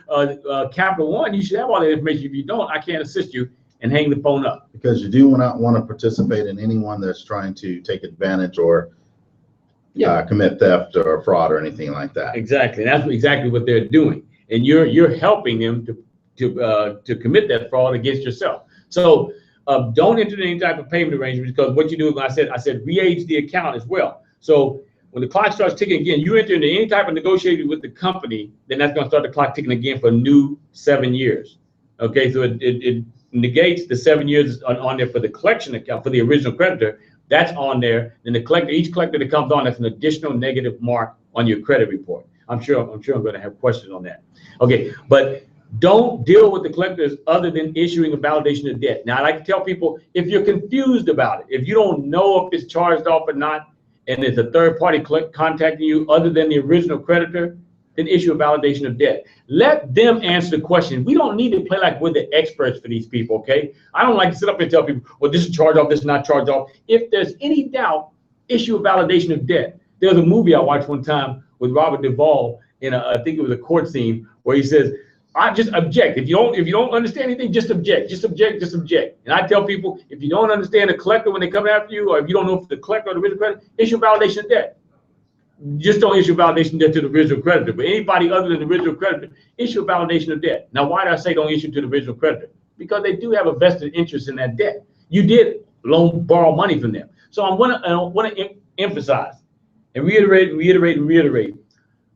Capital One. You should have all that information. If you don't, I can't assist you. And hang the phone up. Because you do not want to participate in anyone that's trying to take advantage or commit theft or fraud or anything like that. Exactly. That's exactly what they're doing. And you're helping them to commit that fraud against yourself. So don't enter any type of payment arrangement, because what you do is, I said re-age the account as well. So when the clock starts ticking again, you enter into any type of negotiation with the company, then that's going to start the clock ticking again for a new 7 years. Okay, so it negates the 7 years on there for the collection account, for the original creditor. That's on there. Then each collector that comes on, that's an additional negative mark on your credit report. I'm sure I'm going to have questions on that. Okay, but don't deal with the collectors other than issuing a validation of debt. Now, I like to tell people, if you're confused about it, if you don't know if it's charged off or not, and there's a third party contacting you other than the original creditor, then issue a validation of debt. Let them answer the question. We don't need to play like we're the experts for these people, okay? I don't like to sit up and tell people, well, this is charged off, this is not charged off. If there's any doubt, issue a validation of debt. There was a movie I watched one time with Robert Duvall in I think it was a court scene where he says, I just object. If you don't understand anything, just object, just object, just object. And I tell people, if you don't understand the collector when they come after you, or if you don't know if the collector or the original creditor, issue validation of debt. Just don't issue validation debt to the original creditor, but anybody other than the original creditor, issue a validation of debt. Now, why do I say don't issue to the original creditor? Because they do have a vested interest in that debt. You did borrow money from them. So I want to emphasize and reiterate.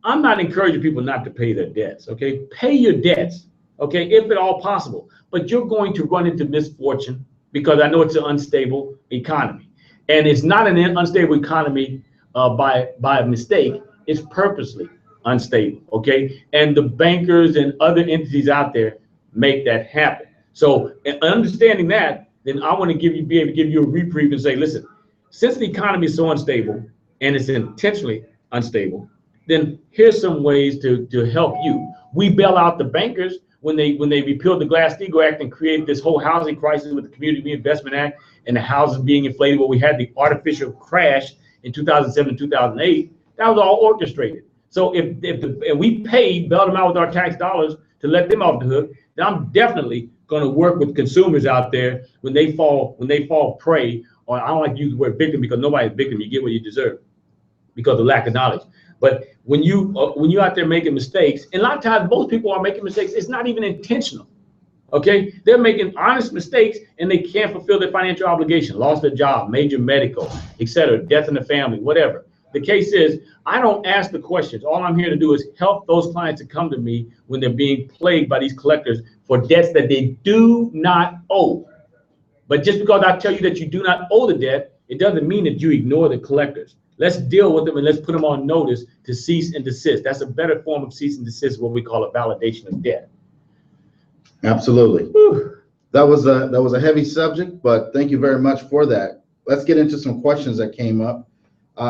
I'm not encouraging people not to pay their debts, okay? Pay your debts, okay, if at all possible. But you're going to run into misfortune because I know it's an unstable economy. And it's not an unstable economy by mistake. It's purposely unstable, okay? And the bankers and other entities out there make that happen. So understanding that, then I want to be able to give you a reprieve and say, listen, since the economy is so unstable and it's intentionally unstable, then here's some ways to help you. We bail out the bankers when they repealed the Glass-Steagall Act and created this whole housing crisis with the Community Reinvestment Act and the houses being inflated, where we had the artificial crash in 2007 and 2008. That was all orchestrated. So if we bailed them out with our tax dollars to let them off the hook, then I'm definitely going to work with consumers out there when they fall prey. Or I don't like to use the word victim because nobody's victim. You get what you deserve because of lack of knowledge. But when you out there making mistakes, and a lot of times most people are making mistakes, it's not even intentional. Okay, they're making honest mistakes and they can't fulfill their financial obligation, lost their job, major medical, etc., death in the family, whatever. The case is, I don't ask the questions. All I'm here to do is help those clients to come to me when they're being plagued by these collectors for debts that they do not owe. But just because I tell you that you do not owe the debt, it doesn't mean that you ignore the collectors. Let's deal with them and let's put them on notice to cease and desist. That's a better form of cease and desist, what we call a validation of debt. Absolutely. Whew. That was a heavy subject, but thank you very much for that. Let's get into some questions that came up.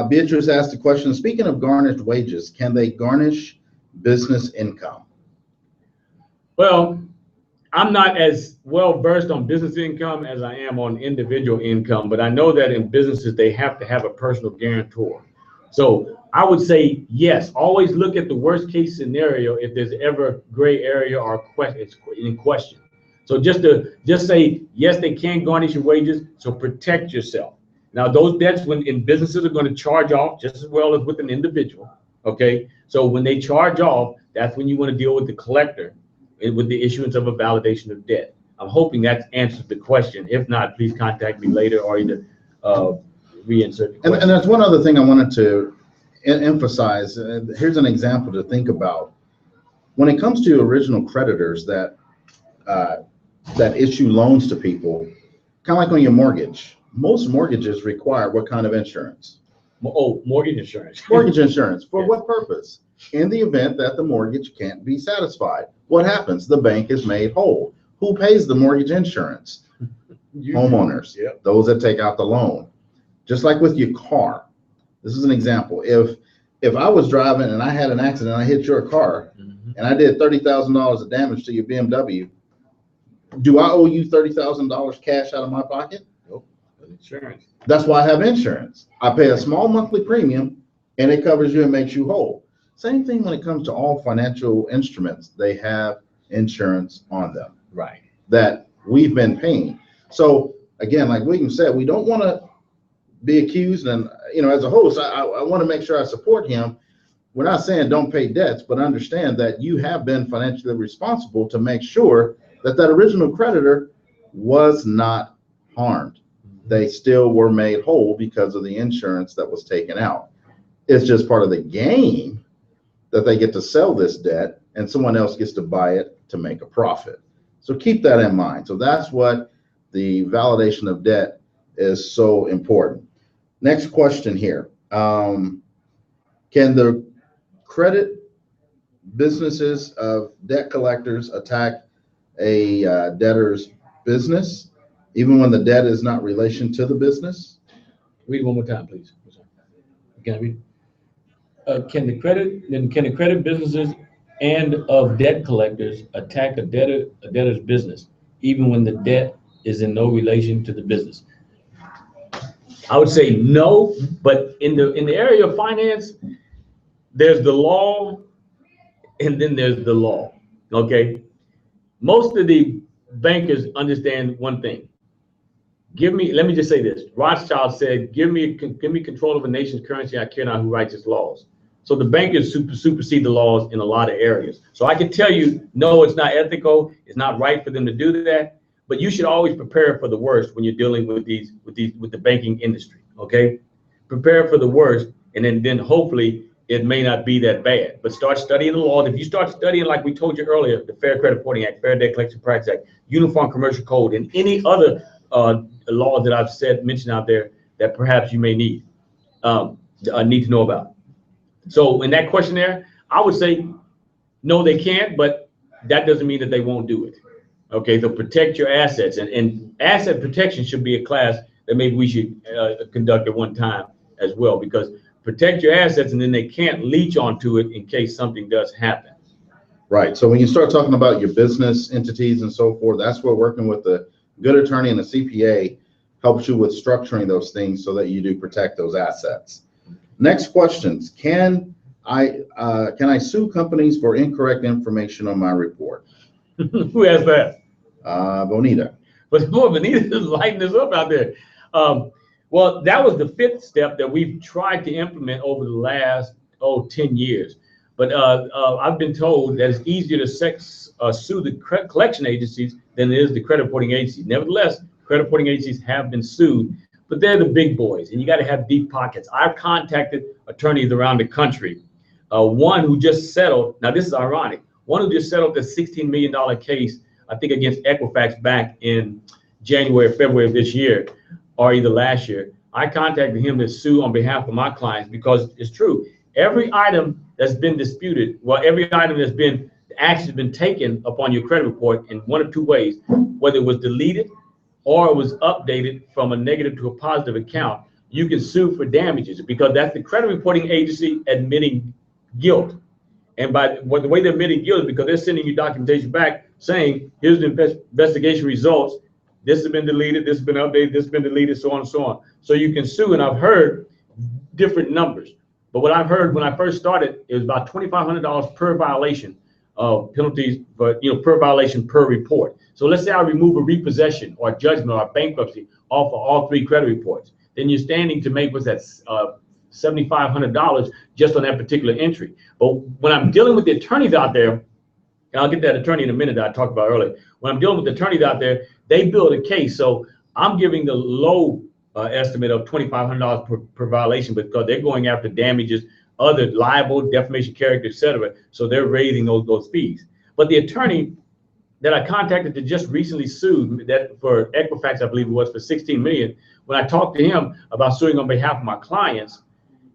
Beatrice asked a question, speaking of garnished wages, can they garnish business income? Well, I'm not as well versed on business income as I am on individual income, but I know that in businesses, they have to have a personal guarantor. So I would say, yes, always look at the worst case scenario if there's ever gray area or it's in question. So just say, yes, they can garnish your wages, so protect yourself. Now, those debts in businesses are going to charge off just as well as with an individual, okay? So when they charge off, that's when you want to deal with the collector with the issuance of a validation of debt. I'm hoping that answers the question. If not, please contact me later or either reinsert the question. And there's one other thing I wanted to emphasize. Here's an example to think about. When it comes to original creditors that issue loans to people, kind of like on your mortgage, most mortgages require what kind of insurance? Oh, mortgage insurance. Mortgage insurance. For Yeah. what purpose? In the event that the mortgage can't be satisfied, what happens? The bank is made whole. Who pays the mortgage insurance? Homeowners, Yep. Those that take out the loan. Just like with your car. This is an example. If I was driving and I had an accident, I hit your car, and I did $30,000 of damage to your BMW, do I owe you $30,000 cash out of my pocket? Nope. Insurance. That's why I have insurance. I pay a small monthly premium, and it covers you and makes you whole. Same thing when it comes to all financial instruments. They have insurance on them. Right. That we've been paying. So again, like William said, we don't want to be accused. And as a host, I want to make sure I support him. We're not saying don't pay debts, but understand that you have been financially responsible to make sure that original creditor was not harmed. They still were made whole because of the insurance that was taken out. It's just part of the game that they get to sell this debt and someone else gets to buy it to make a profit. So keep that in mind. So that's what the validation of debt is so important. Next question here. Can the credit businesses of debt collectors attack a debtor's business, even when the debt is not relation to the business? Read it one more time, please. Can I read? can the credit businesses and of debt collectors attack a debtor's business, even when the debt is in no relation to the business? I would say no, but in the area of finance, there's the law and then there's the law. Okay. Most of the bankers understand one thing. Let me just say this. Rothschild said, give me control of a nation's currency. I care not who writes its laws. So the bankers supersede the laws in a lot of areas. So I can tell you, no, it's not ethical. It's not right for them to do that. But you should always prepare for the worst when you're dealing with the banking industry. Okay, prepare for the worst, and then hopefully it may not be that bad. But start studying the law. If you start studying, like we told you earlier, the Fair Credit Reporting Act, Fair Debt Collection Practices Act, Uniform Commercial Code, and any other laws that I've mentioned out there that perhaps you may need to know about. So in that question there, I would say no, they can't, but that doesn't mean that they won't do it. Okay, so protect your assets, and asset protection should be a class that maybe we should conduct at one time as well, because protect your assets and then they can't leech onto it in case something does happen. Right. So when you start talking about your business entities and so forth, that's where working with a good attorney and a CPA helps you with structuring those things so that you do protect those assets. Next questions. Can I sue companies for incorrect information on my report? Who asked that? Bonita. But boy, Bonita is lighting this up out there. Well, that was the fifth step that we've tried to implement over the last 10 years. But I've been told that it's easier to sue the collection agencies than it is the credit reporting agencies. Nevertheless, credit reporting agencies have been sued, but they're the big boys, and you got to have deep pockets. I've contacted attorneys around the country. One who just settled, now this is ironic, one who just settled the $16 million case, I think against Equifax back in January or February of this year, or either last year. I contacted him to sue on behalf of my clients because it's true. Every item that's been disputed, well, every item that's been action been taken upon your credit report in one of two ways, whether it was deleted or it was updated from a negative to a positive account, you can sue for damages because that's the credit reporting agency admitting guilt. And the way they're admitting guilt is because they're sending you documentation back saying, here's the investigation results. This has been deleted, this has been updated, this has been deleted, so on and so on. So you can sue, and I've heard different numbers. But what I've heard when I first started, it was about $2,500 per violation of penalties, but per violation per report. So let's say I remove a repossession or a judgment or a bankruptcy off of all three credit reports. Then you're standing to make, what's that, $7,500 just on that particular entry. But when I'm dealing with the attorneys out there, and I'll get that attorney in a minute that I talked about earlier. When I'm dealing with the attorneys out there, they build a case. So I'm giving the low estimate of $2,500 per violation because they're going after damages, other libel, defamation, character, etc. So they're raising those fees. But the attorney that I contacted that just recently sued that for Equifax, I believe it was, for $16 million. When I talked to him about suing on behalf of my clients,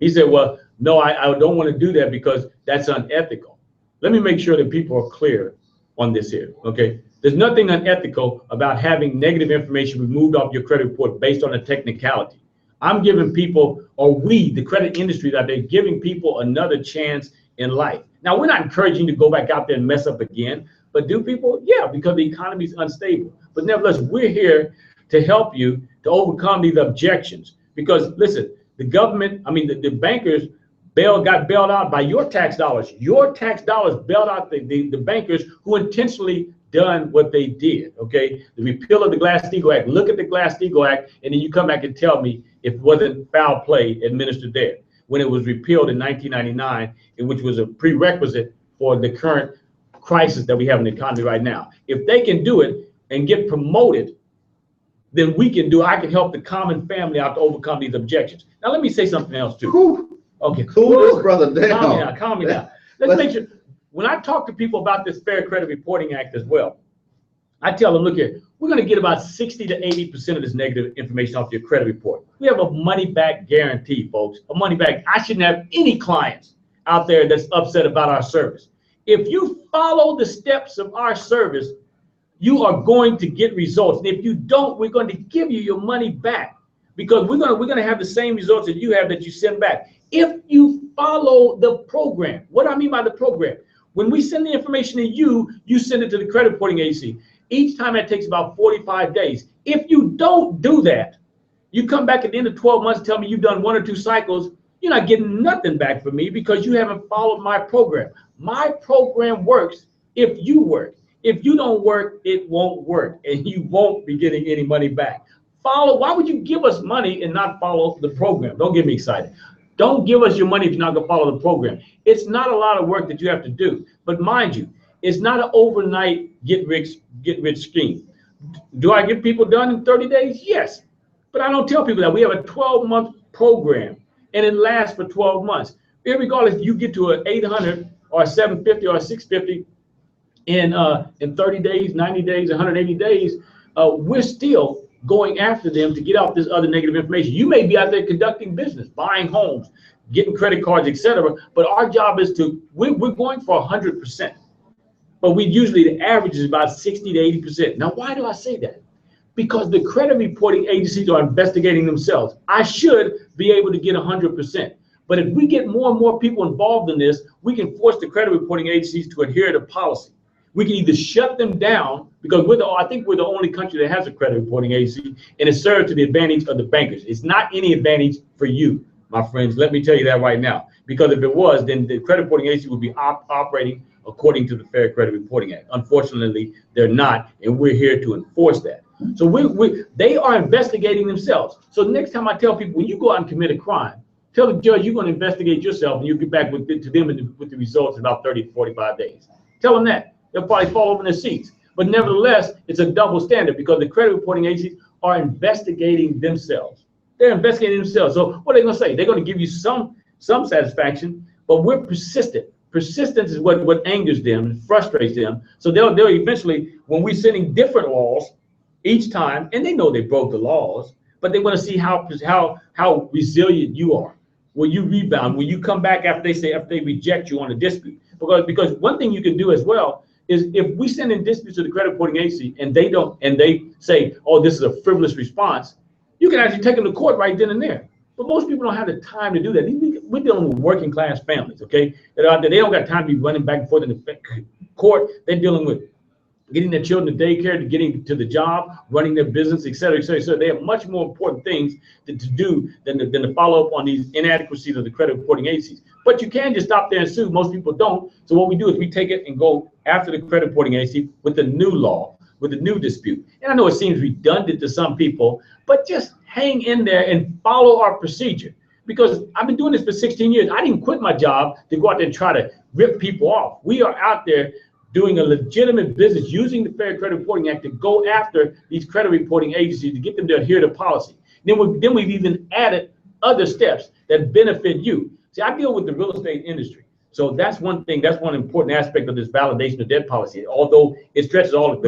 he said, well, no, I don't want to do that because that's unethical. Let me make sure that people are clear on this here, okay? There's nothing unethical about having negative information removed off your credit report based on a technicality. I'm giving people, or we, the credit industry out there, giving people another chance in life. Now, we're not encouraging you to go back out there and mess up again, but do people? Yeah, because the economy is unstable. But nevertheless, we're here to help you to overcome these objections. Because listen, the government, the bankers got bailed out by your tax dollars. Your tax dollars bailed out the bankers who intentionally done what they did, okay? The repeal of the Glass-Steagall Act. Look at the Glass-Steagall Act, and then you come back and tell me if it wasn't foul play administered there when it was repealed in 1999, which was a prerequisite for the current crisis that we have in the economy right now. If they can do it and get promoted, then we can do it. I can help the common family out to overcome these objections. Now, let me say something else too. Whew. Okay. Cool this brother down. Calm me down. Let's make sure. When I talk to people about this Fair Credit Reporting Act as well, I tell them, look here, we're going to get about 60 to 80% of this negative information off your credit report. We have a money back guarantee, folks, a money back. I shouldn't have any clients out there that's upset about our service. If you follow the steps of our service, you are going to get results. And if you don't, we're going to give you your money back because we're going to have the same results that you have that you send back. if you follow the program. What do I mean by the program? When we send the information to you, you send it to the credit reporting agency. Each time that takes about 45 days. If you don't do that, you come back at the end of 12 months and tell me you've done 1 or 2 cycles, you're not getting nothing back from me because you haven't followed my program. My program works if you work. If you don't work, it won't work, and you won't be getting any money back. Follow. Why would you give us money and not follow the program? Don't get me excited. Don't give us your money if you're not going to follow the program. It's not a lot of work that you have to do. But mind you, it's not an overnight get rich scheme. Do I get people done in 30 days? Yes. But I don't tell people that. We have a 12-month program, and it lasts for 12 months. Regardless if you get to an 800 or a 750 or a 650 in 30 days, 90 days, 180 days, we're still going after them to get out this other negative information. You may be out there conducting business, buying homes, getting credit cards, etc. But our job is we're going for 100%. But the average is about 60 to 80%. Now, why do I say that? Because the credit reporting agencies are investigating themselves. I should be able to get 100%. But if we get more and more people involved in this, we can force the credit reporting agencies to adhere to policy. We can either shut them down, because I think we're the only country that has a credit reporting agency, and it serves to the advantage of the bankers. It's not any advantage for you, my friends. Let me tell you that right now. Because if it was, then the credit reporting agency would be operating according to the Fair Credit Reporting Act. Unfortunately, they're not, and we're here to enforce that. So they are investigating themselves. So next time I tell people, when you go out and commit a crime, tell the judge you're going to investigate yourself, and you get back to them with the results in about 30 to 45 days. Tell them that. They'll probably fall over in their seats. But nevertheless, it's a double standard because the credit reporting agencies are investigating themselves. They're investigating themselves. So what are they going to say? They're going to give you some satisfaction, but we're persistent. Persistence is what angers them and frustrates them. So they'll eventually, when we're sending different laws each time, and they know they broke the laws, but they want to see how resilient you are. Will you rebound? Will you come back after they reject you on a dispute? Because one thing you can do as well is, if we send in disputes to the credit reporting agency and they say, oh, this is a frivolous response, you can actually take them to court right then and there. But most people don't have the time to do that. We're dealing with working class families, okay? That are out there. They don't got time to be running back and forth in the court. They're dealing with getting their children to daycare, to getting to the job, running their business, et cetera, et cetera. So they have much more important things to do than to follow up on these inadequacies of the credit reporting agencies. But you can just stop there and sue. Most people don't. So what we do is we take it and go after the credit reporting agency with the new law, with the new dispute. And I know it seems redundant to some people, but just hang in there and follow our procedure. Because I've been doing this for 16 years. I didn't quit my job to go out there and try to rip people off. We are out there doing a legitimate business, using the Fair Credit Reporting Act to go after these credit reporting agencies to get them to adhere to policy. Then we've even added other steps that benefit you. See, I deal with the real estate industry. So that's one thing, that's one important aspect of this validation of debt policy, although it stretches all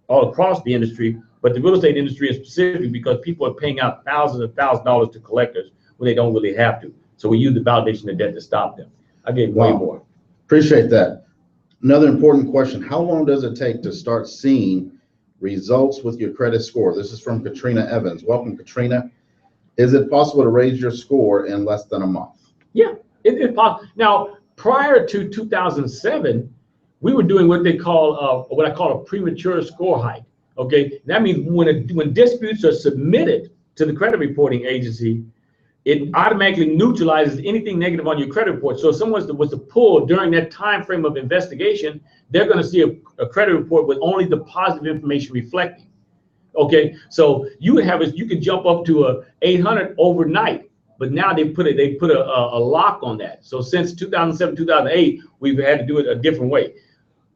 across the industry, but the real estate industry is specific because people are paying out thousands of dollars to collectors when they don't really have to. So we use the validation of debt to stop them. I gave way more. Appreciate that. Another important question: how long does it take to start seeing results with your credit score? This is from Katrina Evans. Welcome, Katrina. Is it possible to raise your score in less than a month? Yeah, it's possible. Now, prior to 2007, we were doing what I call a premature score hike. Okay, that means when disputes are submitted to the credit reporting agency, it automatically neutralizes anything negative on your credit report. So if someone was to pull during that time frame of investigation, they're going to see a credit report with only the positive information reflecting. Okay, so you could jump up to a 800 overnight, but now they put a lock on that. So since 2007, 2008, we've had to do it a different way.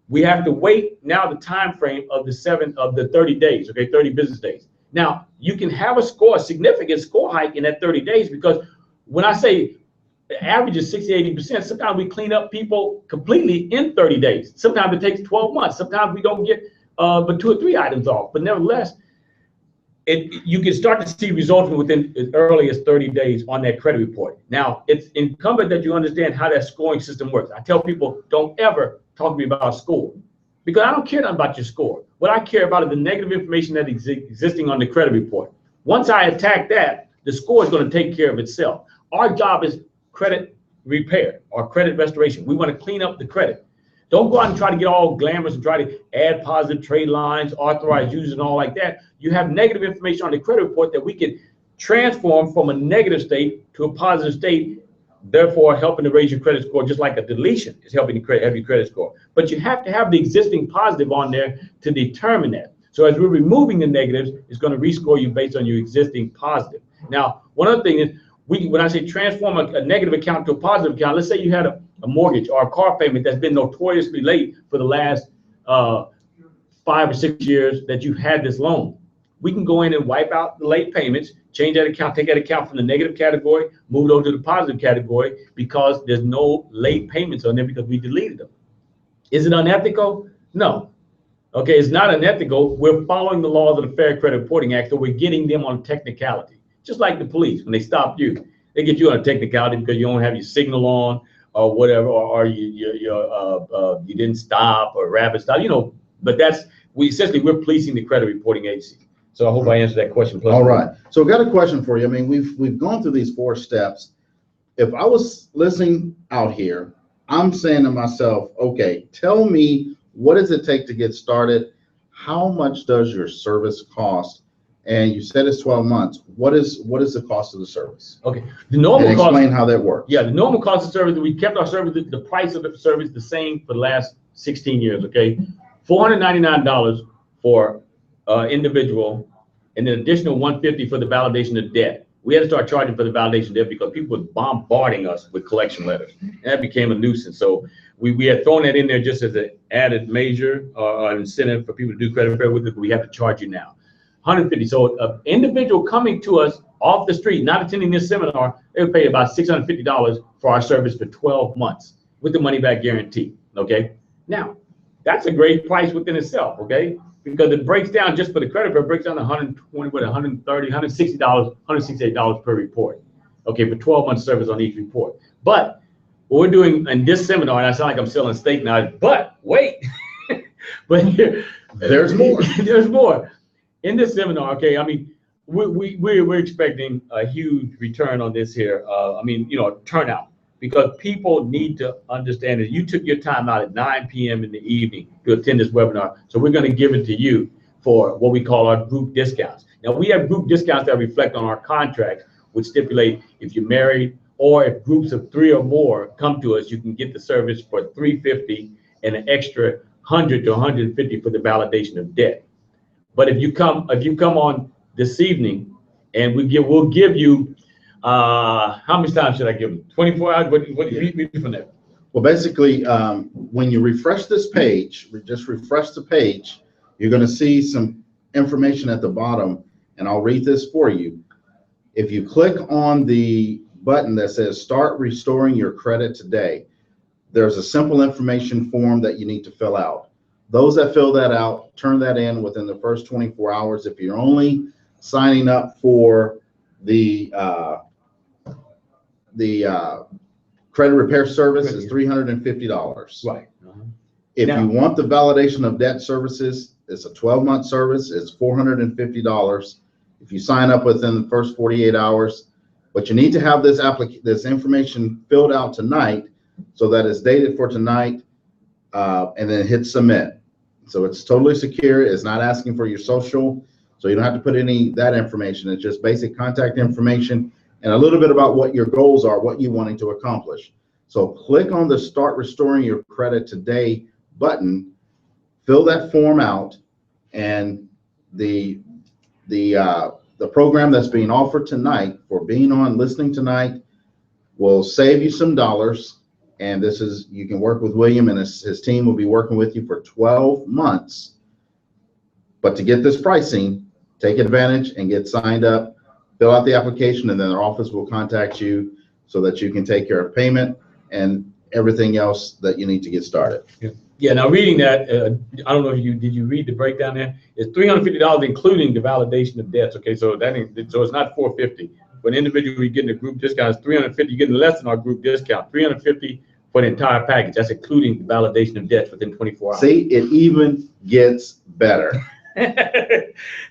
We have to wait now the time frame of the 30 days, okay, 30 business days. Now, you can have a significant score hike in that 30 days, because when I say the average is 60-80%, sometimes we clean up people completely in 30 days. Sometimes it takes 12 months. Sometimes we don't get but 2 or 3 items off. But nevertheless, you can start to see results within as early as 30 days on that credit report. Now, it's incumbent that you understand how that scoring system works. I tell people, don't ever talk to me about score, because I don't care nothing about your score. What I care about is the negative information that existing on the credit report. Once I attack that, the score is going to take care of itself. Our job is credit repair or credit restoration. We want to clean up the credit. Don't go out and try to get all glamorous and try to add positive trade lines, authorized users, and all like that. You have negative information on the credit report that we can transform from a negative state to a positive state, therefore helping to raise your credit score, just like a deletion is helping to have your credit score. But you have to have the existing positive on there to determine that. So as we're removing the negatives, it's going to rescore you based on your existing positive. Now, one other thing is, when I say transform a negative account to a positive account, let's say you had a mortgage or a car payment that's been notoriously late for the last 5 or 6 years that you've had this loan. We can go in and wipe out the late payments, change that account, take that account from the negative category, move it over to the positive category, because there's no late payments on there because we deleted them. Is it unethical? No. Okay, it's not unethical. We're following the laws of the Fair Credit Reporting Act, so we're getting them on technicality. Just like the police, when they stop you, they get you on a technicality because you don't have your signal on or whatever, or you didn't stop or rapid stop, but we're policing the credit reporting agency. So I hope I answered that question. All right. So I've got a question for you. I mean, we've gone through these 4 steps. If I was listening out here, I'm saying to myself, okay, tell me, what does it take to get started? How much does your service cost? And you said it's 12 months. What is the cost of the service? Okay, the normal and cost. Explain how that works. Yeah, the normal cost of service. We kept our service, the price of the service, the same for the last 16 years. Okay, $499 for individual, and an additional $150 for the validation of debt. We had to start charging for the validation of debt because people were bombarding us with collection letters. And that became a nuisance. So we had thrown that in there just as an added measure or incentive for people to do credit repair with it. But we have to charge you now. $150. So an individual coming to us off the street, not attending this seminar, they would pay about $650 for our service for 12 months with the money back guarantee. Okay. Now, that's a great price within itself. Okay. Because it breaks down just for the credit repair, breaks down to $120, $130, $160, $168 per report. Okay. For 12 months service on each report. But what we're doing in this seminar, and I sound like I'm selling steak now, but wait, but here, there's more. There's more. In this seminar, okay, I mean, we're expecting a huge return on this here. Turnout, because people need to understand that you took your time out at 9 p.m. in the evening to attend this webinar. So we're going to give it to you for what we call our group discounts. Now, we have group discounts that reflect on our contracts, which stipulate if you're married or if groups of 3 or more come to us, you can get the service for $350 and an extra $100 to $150 for the validation of debt. But if you come on this evening, and we'll give you how much time should I give them? 24 hours. What do you read from there? Well, basically, when you refresh this page, just refresh the page, you're going to see some information at the bottom, and I'll read this for you. If you click on the button that says "Start Restoring Your Credit Today," there's a simple information form that you need to fill out. Those that fill that out, turn that in within the first 24 hours. If you're only signing up for the credit repair service, is $350. Right. If you want the validation of debt services, it's a 12-month service. It's $450 if you sign up within the first 48 hours. But you need to have this information filled out tonight so that it's dated for tonight, and then hit submit. So it's totally secure. It's not asking for your social, so you don't have to put that information. It's just basic contact information and a little bit about what your goals are, what you're wanting to accomplish. So click on the Start Restoring Your Credit Today button, fill that form out, and the program that's being offered tonight for being on listening tonight will save you some dollars. And you can work with William, and his team will be working with you for 12 months. But to get this pricing, take advantage and get signed up, fill out the application, and then our office will contact you so that you can take care of payment and everything else that you need to get started. Yeah. Now, reading that, I don't know if did you read the breakdown there? It's $350 including the validation of debts. Okay, so it's not $450. For an individual, you're getting a group discount. It's $350. You're getting less than our group discount. $350 for the entire package. That's including the validation of debts within 24 hours. See, it even gets better.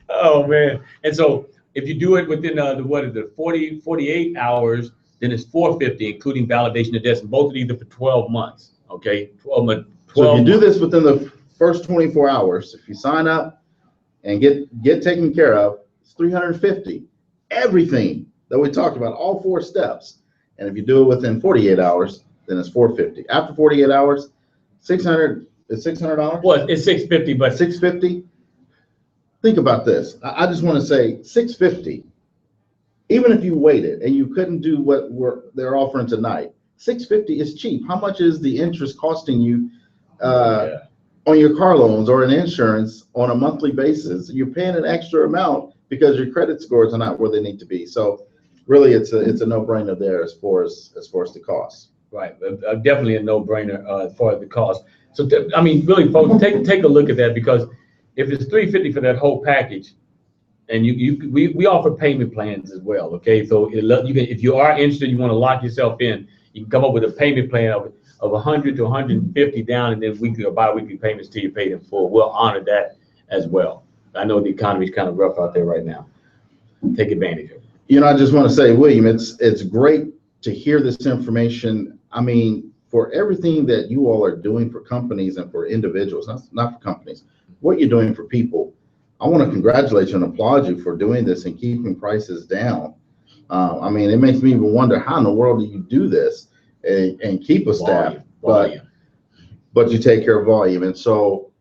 Oh man! And so if you do it within the 48 hours, then it's $450, including validation of debts, and both of these are for 12 months. Okay, 12 months. So if you do this within the first 24 hours, if you sign up and get taken care of, it's $350. Everything that we talked about, all 4 steps. And if you do it within 48 hours, then it's $450. After 48 hours, $600 is $600. Well, it's $650, but $650. Think about this. I just want to say $650. Even if you waited and you couldn't do what they're offering tonight, $650 is cheap. How much is the interest costing you on your car loans or an insurance on a monthly basis? You're paying an extra amount because your credit scores are not where they need to be. So really, it's a no-brainer there as far as the cost. Right, definitely a no-brainer as far as the cost. So I mean, really, folks, take a look at that, because if it's $350 for that whole package, and we offer payment plans as well. Okay, so you can, if you are interested, you want to lock yourself in, you can come up with a payment plan of $100 to $150 down, and then weekly or bi-weekly payments till you paid in full. We'll honor that as well. I know the economy is kind of rough out there right now. Take advantage of it. You know, I just want to say, William, it's great to hear this information. I mean, for everything that you all are doing for companies and for individuals, not for companies, what you're doing for people, I want to congratulate you and applaud you for doing this and keeping prices down. I mean, it makes me even wonder, how in the world do you do this and keep a staff, but you take care of volume. And so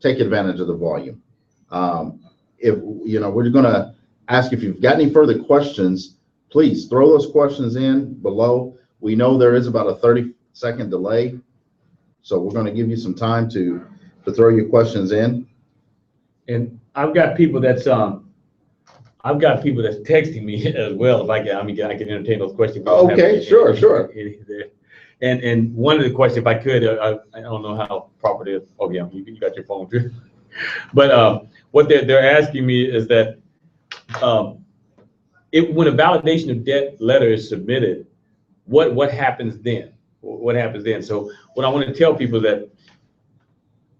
take advantage of the volume. If you know, we're going to ask if you've got any further questions, please throw those questions in below. We know there is about a 30-second delay, so we're going to give you some time to throw your questions in. And I've got people that's texting me as well. If I can entertain those questions. Okay, sure. And one of the questions, if I could, I don't know how proper it is. Oh yeah, you got your phone too. But what they're asking me is that when a validation of debt letter is submitted, what happens then? What happens then? So what I want to tell people is that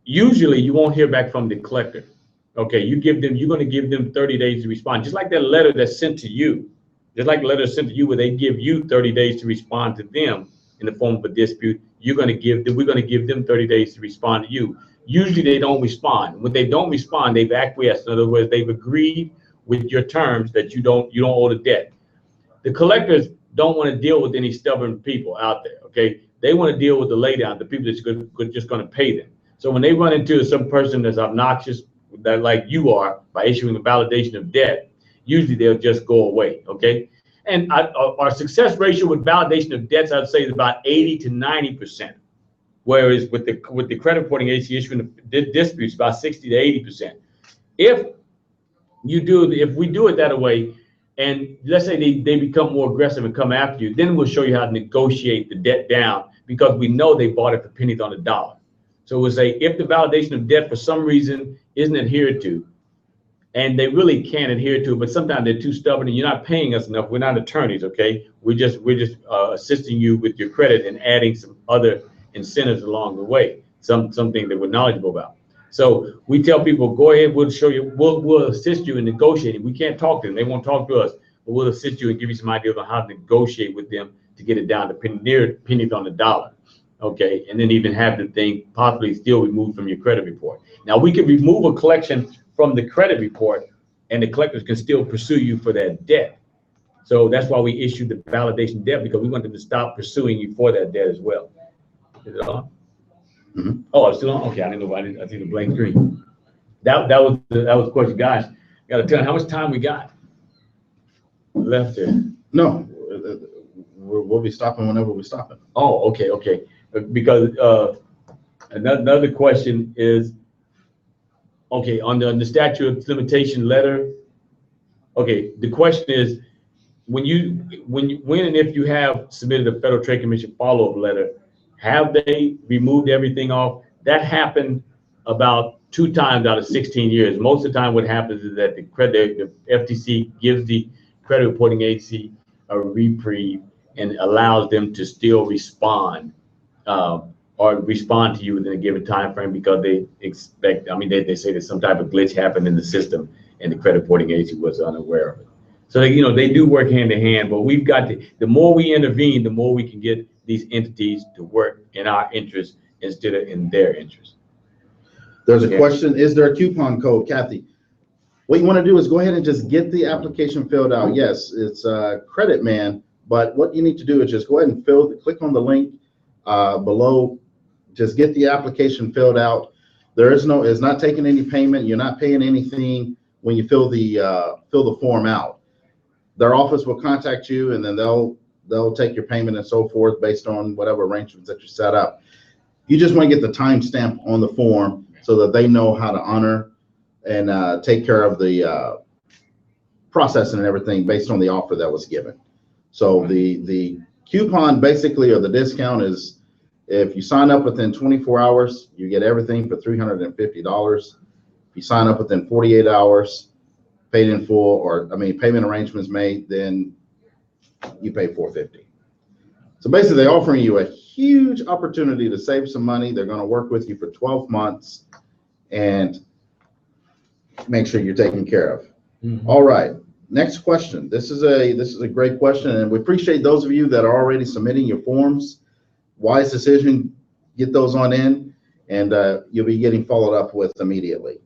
usually you won't hear back from the collector. Okay, you're going to give them 30 days to respond, just like that letter that's sent to you. Just like the letter sent to you, where they give you 30 days to respond to them in the form of a dispute. We're going to give them 30 days to respond to you. Usually they don't respond. When they don't respond, they've acquiesced. In other words, they've agreed with your terms that you don't owe the debt. The collectors don't want to deal with any stubborn people out there. Okay, they want to deal with the laydown, the people that's just going to pay them. So when they run into some person that's obnoxious, that like you are, by issuing a validation of debt, usually they'll just go away. Okay, and our success ratio with validation of debts, I'd say, is about 80 to 90%. Whereas with the credit reporting agency issuing the disputes, about 60 to 80%. If we do it that way, and let's say they become more aggressive and come after you, then we'll show you how to negotiate the debt down, because we know they bought it for pennies on the dollar. So we'll say, if the validation of debt for some reason isn't adhered to, and they really can't adhere to it, but sometimes they're too stubborn and you're not paying us enough. We're not attorneys, okay? We're just assisting you with your credit and adding some other incentives along the way, something that we're knowledgeable about. So we tell people, go ahead, we'll show you, we'll assist you in negotiating. We can't talk to them, they won't talk to us, but we'll assist you and give you some ideas on how to negotiate with them to get it down to near pennies on the dollar. Okay, and then even have the thing possibly still removed from your credit report. Now we can remove a collection from the credit report, and the collectors can still pursue you for that debt. So that's why we issued the validation debt, because we want them to stop pursuing you for that debt as well. Is it on? Mm-hmm. Oh, it's still on. Okay, I didn't know. I see the blank screen. That was the question, guys. Got to tell you how much time we got left there. No, we'll be stopping whenever we're stopping. Oh, okay. Because another question is, okay, on the statute of limitation letter. Okay, the question is, when and if you have submitted a Federal Trade Commission follow-up letter, have they removed everything off? That happened about 2 times out of 16 years. Most of the time what happens is that the FTC gives the credit reporting agency a reprieve and allows them to still respond or respond to you within a given time frame, because they expect, they say that some type of glitch happened in the system and the credit reporting agency was unaware of it. So they do work hand in hand, but we've got the more we intervene, the more we can get these entities to work in our interest instead of in their interest. There's a question, is there a coupon code, Kathy? What you want to do is go ahead and just get the application filled out. Yes, it's Credit Man, but what you need to do is just go ahead and click on the link below. Just get the application filled out. It's not taking any payment. You're not paying anything when you fill the form out. Their office will contact you, and then they'll take your payment and so forth based on whatever arrangements that you set up. You just want to get the timestamp on the form so that they know how to honor and take care of the processing and everything based on the offer that was given. So the coupon basically, or the discount, is if you sign up within 24 hours, you get everything for $350. If you sign up within 48 hours, paid in full, or payment arrangements made, then you pay $450. So basically, they're offering you a huge opportunity to save some money. They're going to work with you for 12 months and make sure you're taken care of. Mm-hmm. All right, next question. This is a great question, and we appreciate those of you that are already submitting your forms. Wise decision, get those on in, and you'll be getting followed up with immediately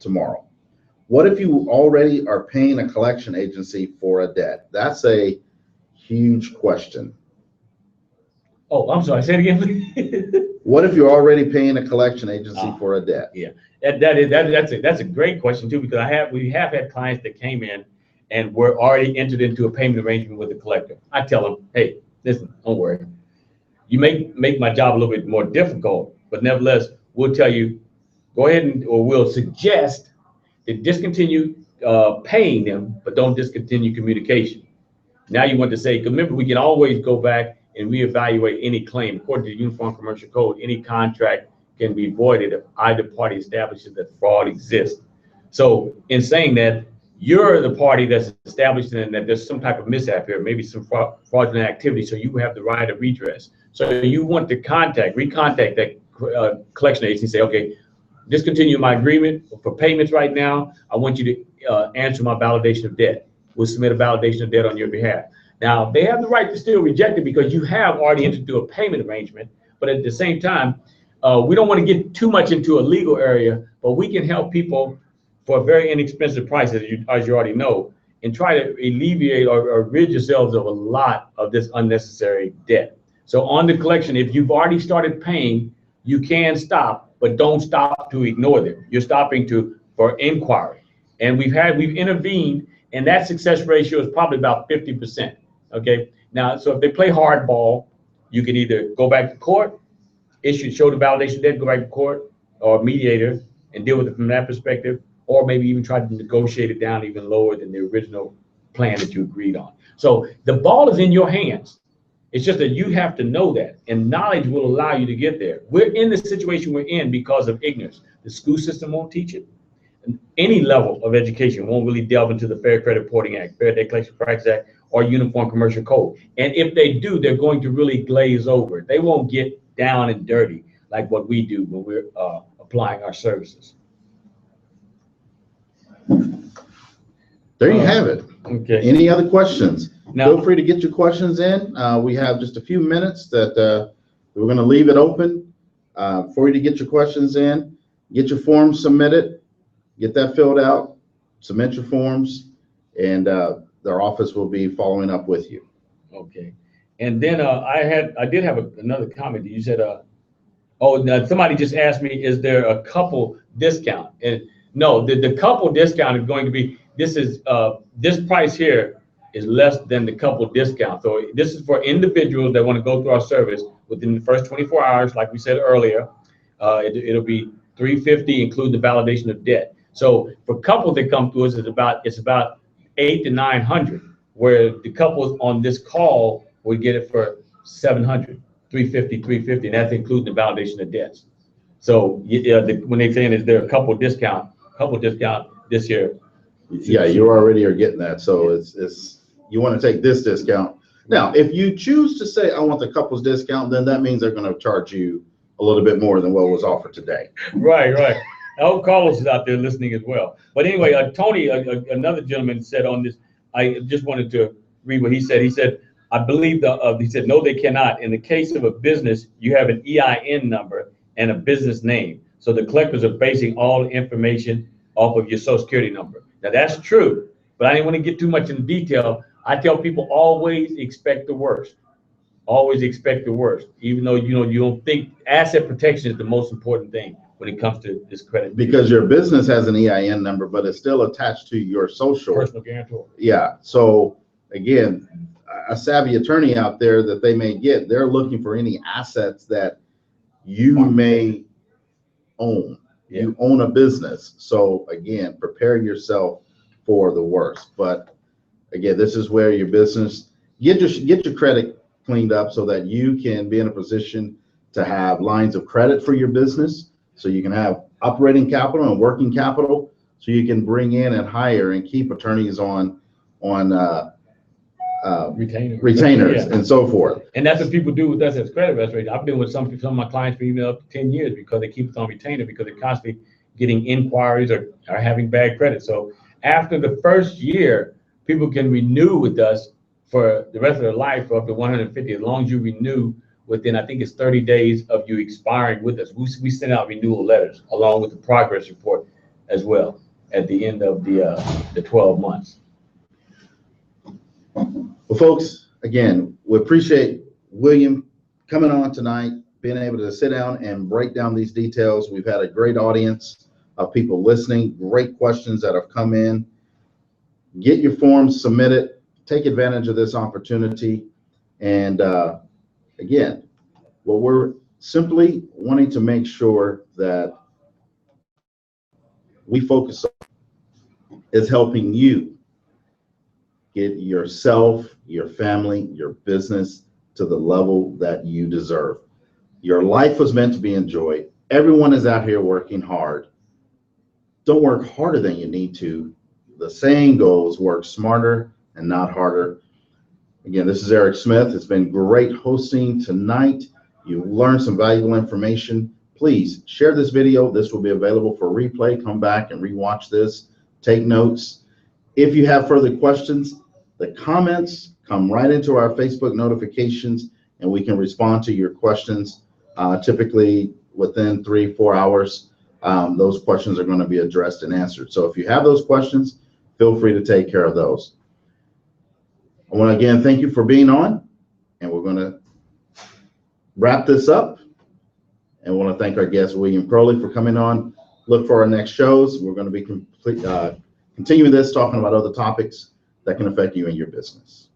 tomorrow. What if you already are paying a collection agency for a debt? That's a huge question. Oh, I'm sorry, say it again. What if you're already paying a collection agency for a debt? Yeah, that's a great question too, because we have had clients that came in and were already entered into a payment arrangement with the collector. I tell them, hey, listen, don't worry. You make my job a little bit more difficult, but nevertheless, we'll tell you, go ahead or we'll suggest that discontinue paying them, but don't discontinue communication. Now you want to say, because remember, we can always go back and reevaluate any claim. According to the Uniform Commercial Code, any contract can be voided if either party establishes that fraud exists. So in saying that, you're the party that's establishing that there's some type of mishap here, maybe some fraudulent activity, so you have the right of redress. So you want to recontact that collection agency and say, okay, discontinue my agreement for payments right now. I want you to answer my validation of debt. We'll submit a validation of debt on your behalf. Now, they have the right to still reject it because you have already entered into a payment arrangement, but at the same time, we don't want to get too much into a legal area, but we can help people for a very inexpensive price, as you already know, and try to alleviate or rid yourselves of a lot of this unnecessary debt. So on the collection, if you've already started paying, you can stop, but don't stop to ignore them. You're stopping for inquiry. And we've intervened, and that success ratio is probably about 50%. Okay. Now, so if they play hardball, you can either go back to court, show the validation debt, go back to court or mediator and deal with it from that perspective, or maybe even try to negotiate it down even lower than the original plan that you agreed on. So the ball is in your hands. It's just that you have to know that, and knowledge will allow you to get there. We're in the situation we're in because of ignorance. The school system won't teach it. Any level of education won't really delve into the Fair Credit Reporting Act, Fair Debt Collection Practices Act, or Uniform Commercial Code. And if they do, they're going to really glaze over. They won't get down and dirty like what we do when we're applying our services. There you have it. Okay. Any other questions? Now, feel free to get your questions in. We have just a few minutes that we're going to leave it open for you to get your questions in, get your forms submitted, get that filled out, submit your forms, and their office will be following up with you. Okay. And then I did have another comment. You said, somebody just asked me, is there a couple discount? And no, the couple discount is going to be, this price here is less than the couple discount. So this is for individuals that want to go through our service within the first 24 hours, like we said earlier. It'll be $350, including the validation of debt. So for couples that come to us, it's about $800 to $900, where the couples on this call would get it for $700, $350, and that's including the validation of debts. So when they're saying is there a couple discount this year? Yeah, you already are getting that. So it's you want to take this discount. Now, if you choose to say, I want the couples discount, then that means they're going to charge you a little bit more than what was offered today. Right. I hope Carlos is out there listening as well. But anyway, Tony, another gentleman said on this, I just wanted to read what he said. He said, I believe he said, no, they cannot. In the case of a business, you have an EIN number and a business name. So the collectors are basing all information off of your social security number. Now that's true, but I didn't want to get too much in detail. I tell people always expect the worst. Always expect the worst, even though you don't think asset protection is the most important thing when it comes to this credit. Because your business has an EIN number, but it's still attached to your social. Personal guarantor. Yeah. So again, a savvy attorney out there that they may get, they're looking for any assets that you may own. Yeah. You own a business. So again, prepare yourself for the worst. But again, this is where your business, get your credit cleaned up so that you can be in a position to have lines of credit for your business, so you can have operating capital and working capital, so you can bring in and hire and keep attorneys on retainers Yeah. and so forth. And that's what people do with us as credit restoration. I've been with some of my clients for even up to 10 years because they keep us on retainer, because they're constantly getting inquiries or are having bad credit. So after the first year, people can renew with us for the rest of their life for up to 150, as long as you renew within, I think it's 30 days of you expiring with us. We send out renewal letters along with the progress report as well at the end of the 12 months. Well, folks, again, we appreciate William coming on tonight, being able to sit down and break down these details. We've had a great audience of people listening, great questions that have come in. Get your forms submitted, take advantage of this opportunity. And again, what we're simply wanting to make sure that we focus on is helping you get yourself, your family, your business to the level that you deserve. Your life was meant to be enjoyed. Everyone is out here working hard. Don't work harder than you need to. The saying goes, work smarter and not harder. Again, this is Eric Smith. It's been great hosting tonight. You learned some valuable information. Please share this video. This will be available for replay. Come back and rewatch this. Take notes. If you have further questions, the comments come right into our Facebook notifications, and we can respond to your questions typically within 3-4 hours. Those questions are going to be addressed and answered. So if you have those questions, feel free to take care of those. I want to again thank you for being on, and we're going to wrap this up. And I want to thank our guest, William Crowley, for coming on. Look for our next shows. We're going to be continuing this, talking about other topics that can affect you and your business.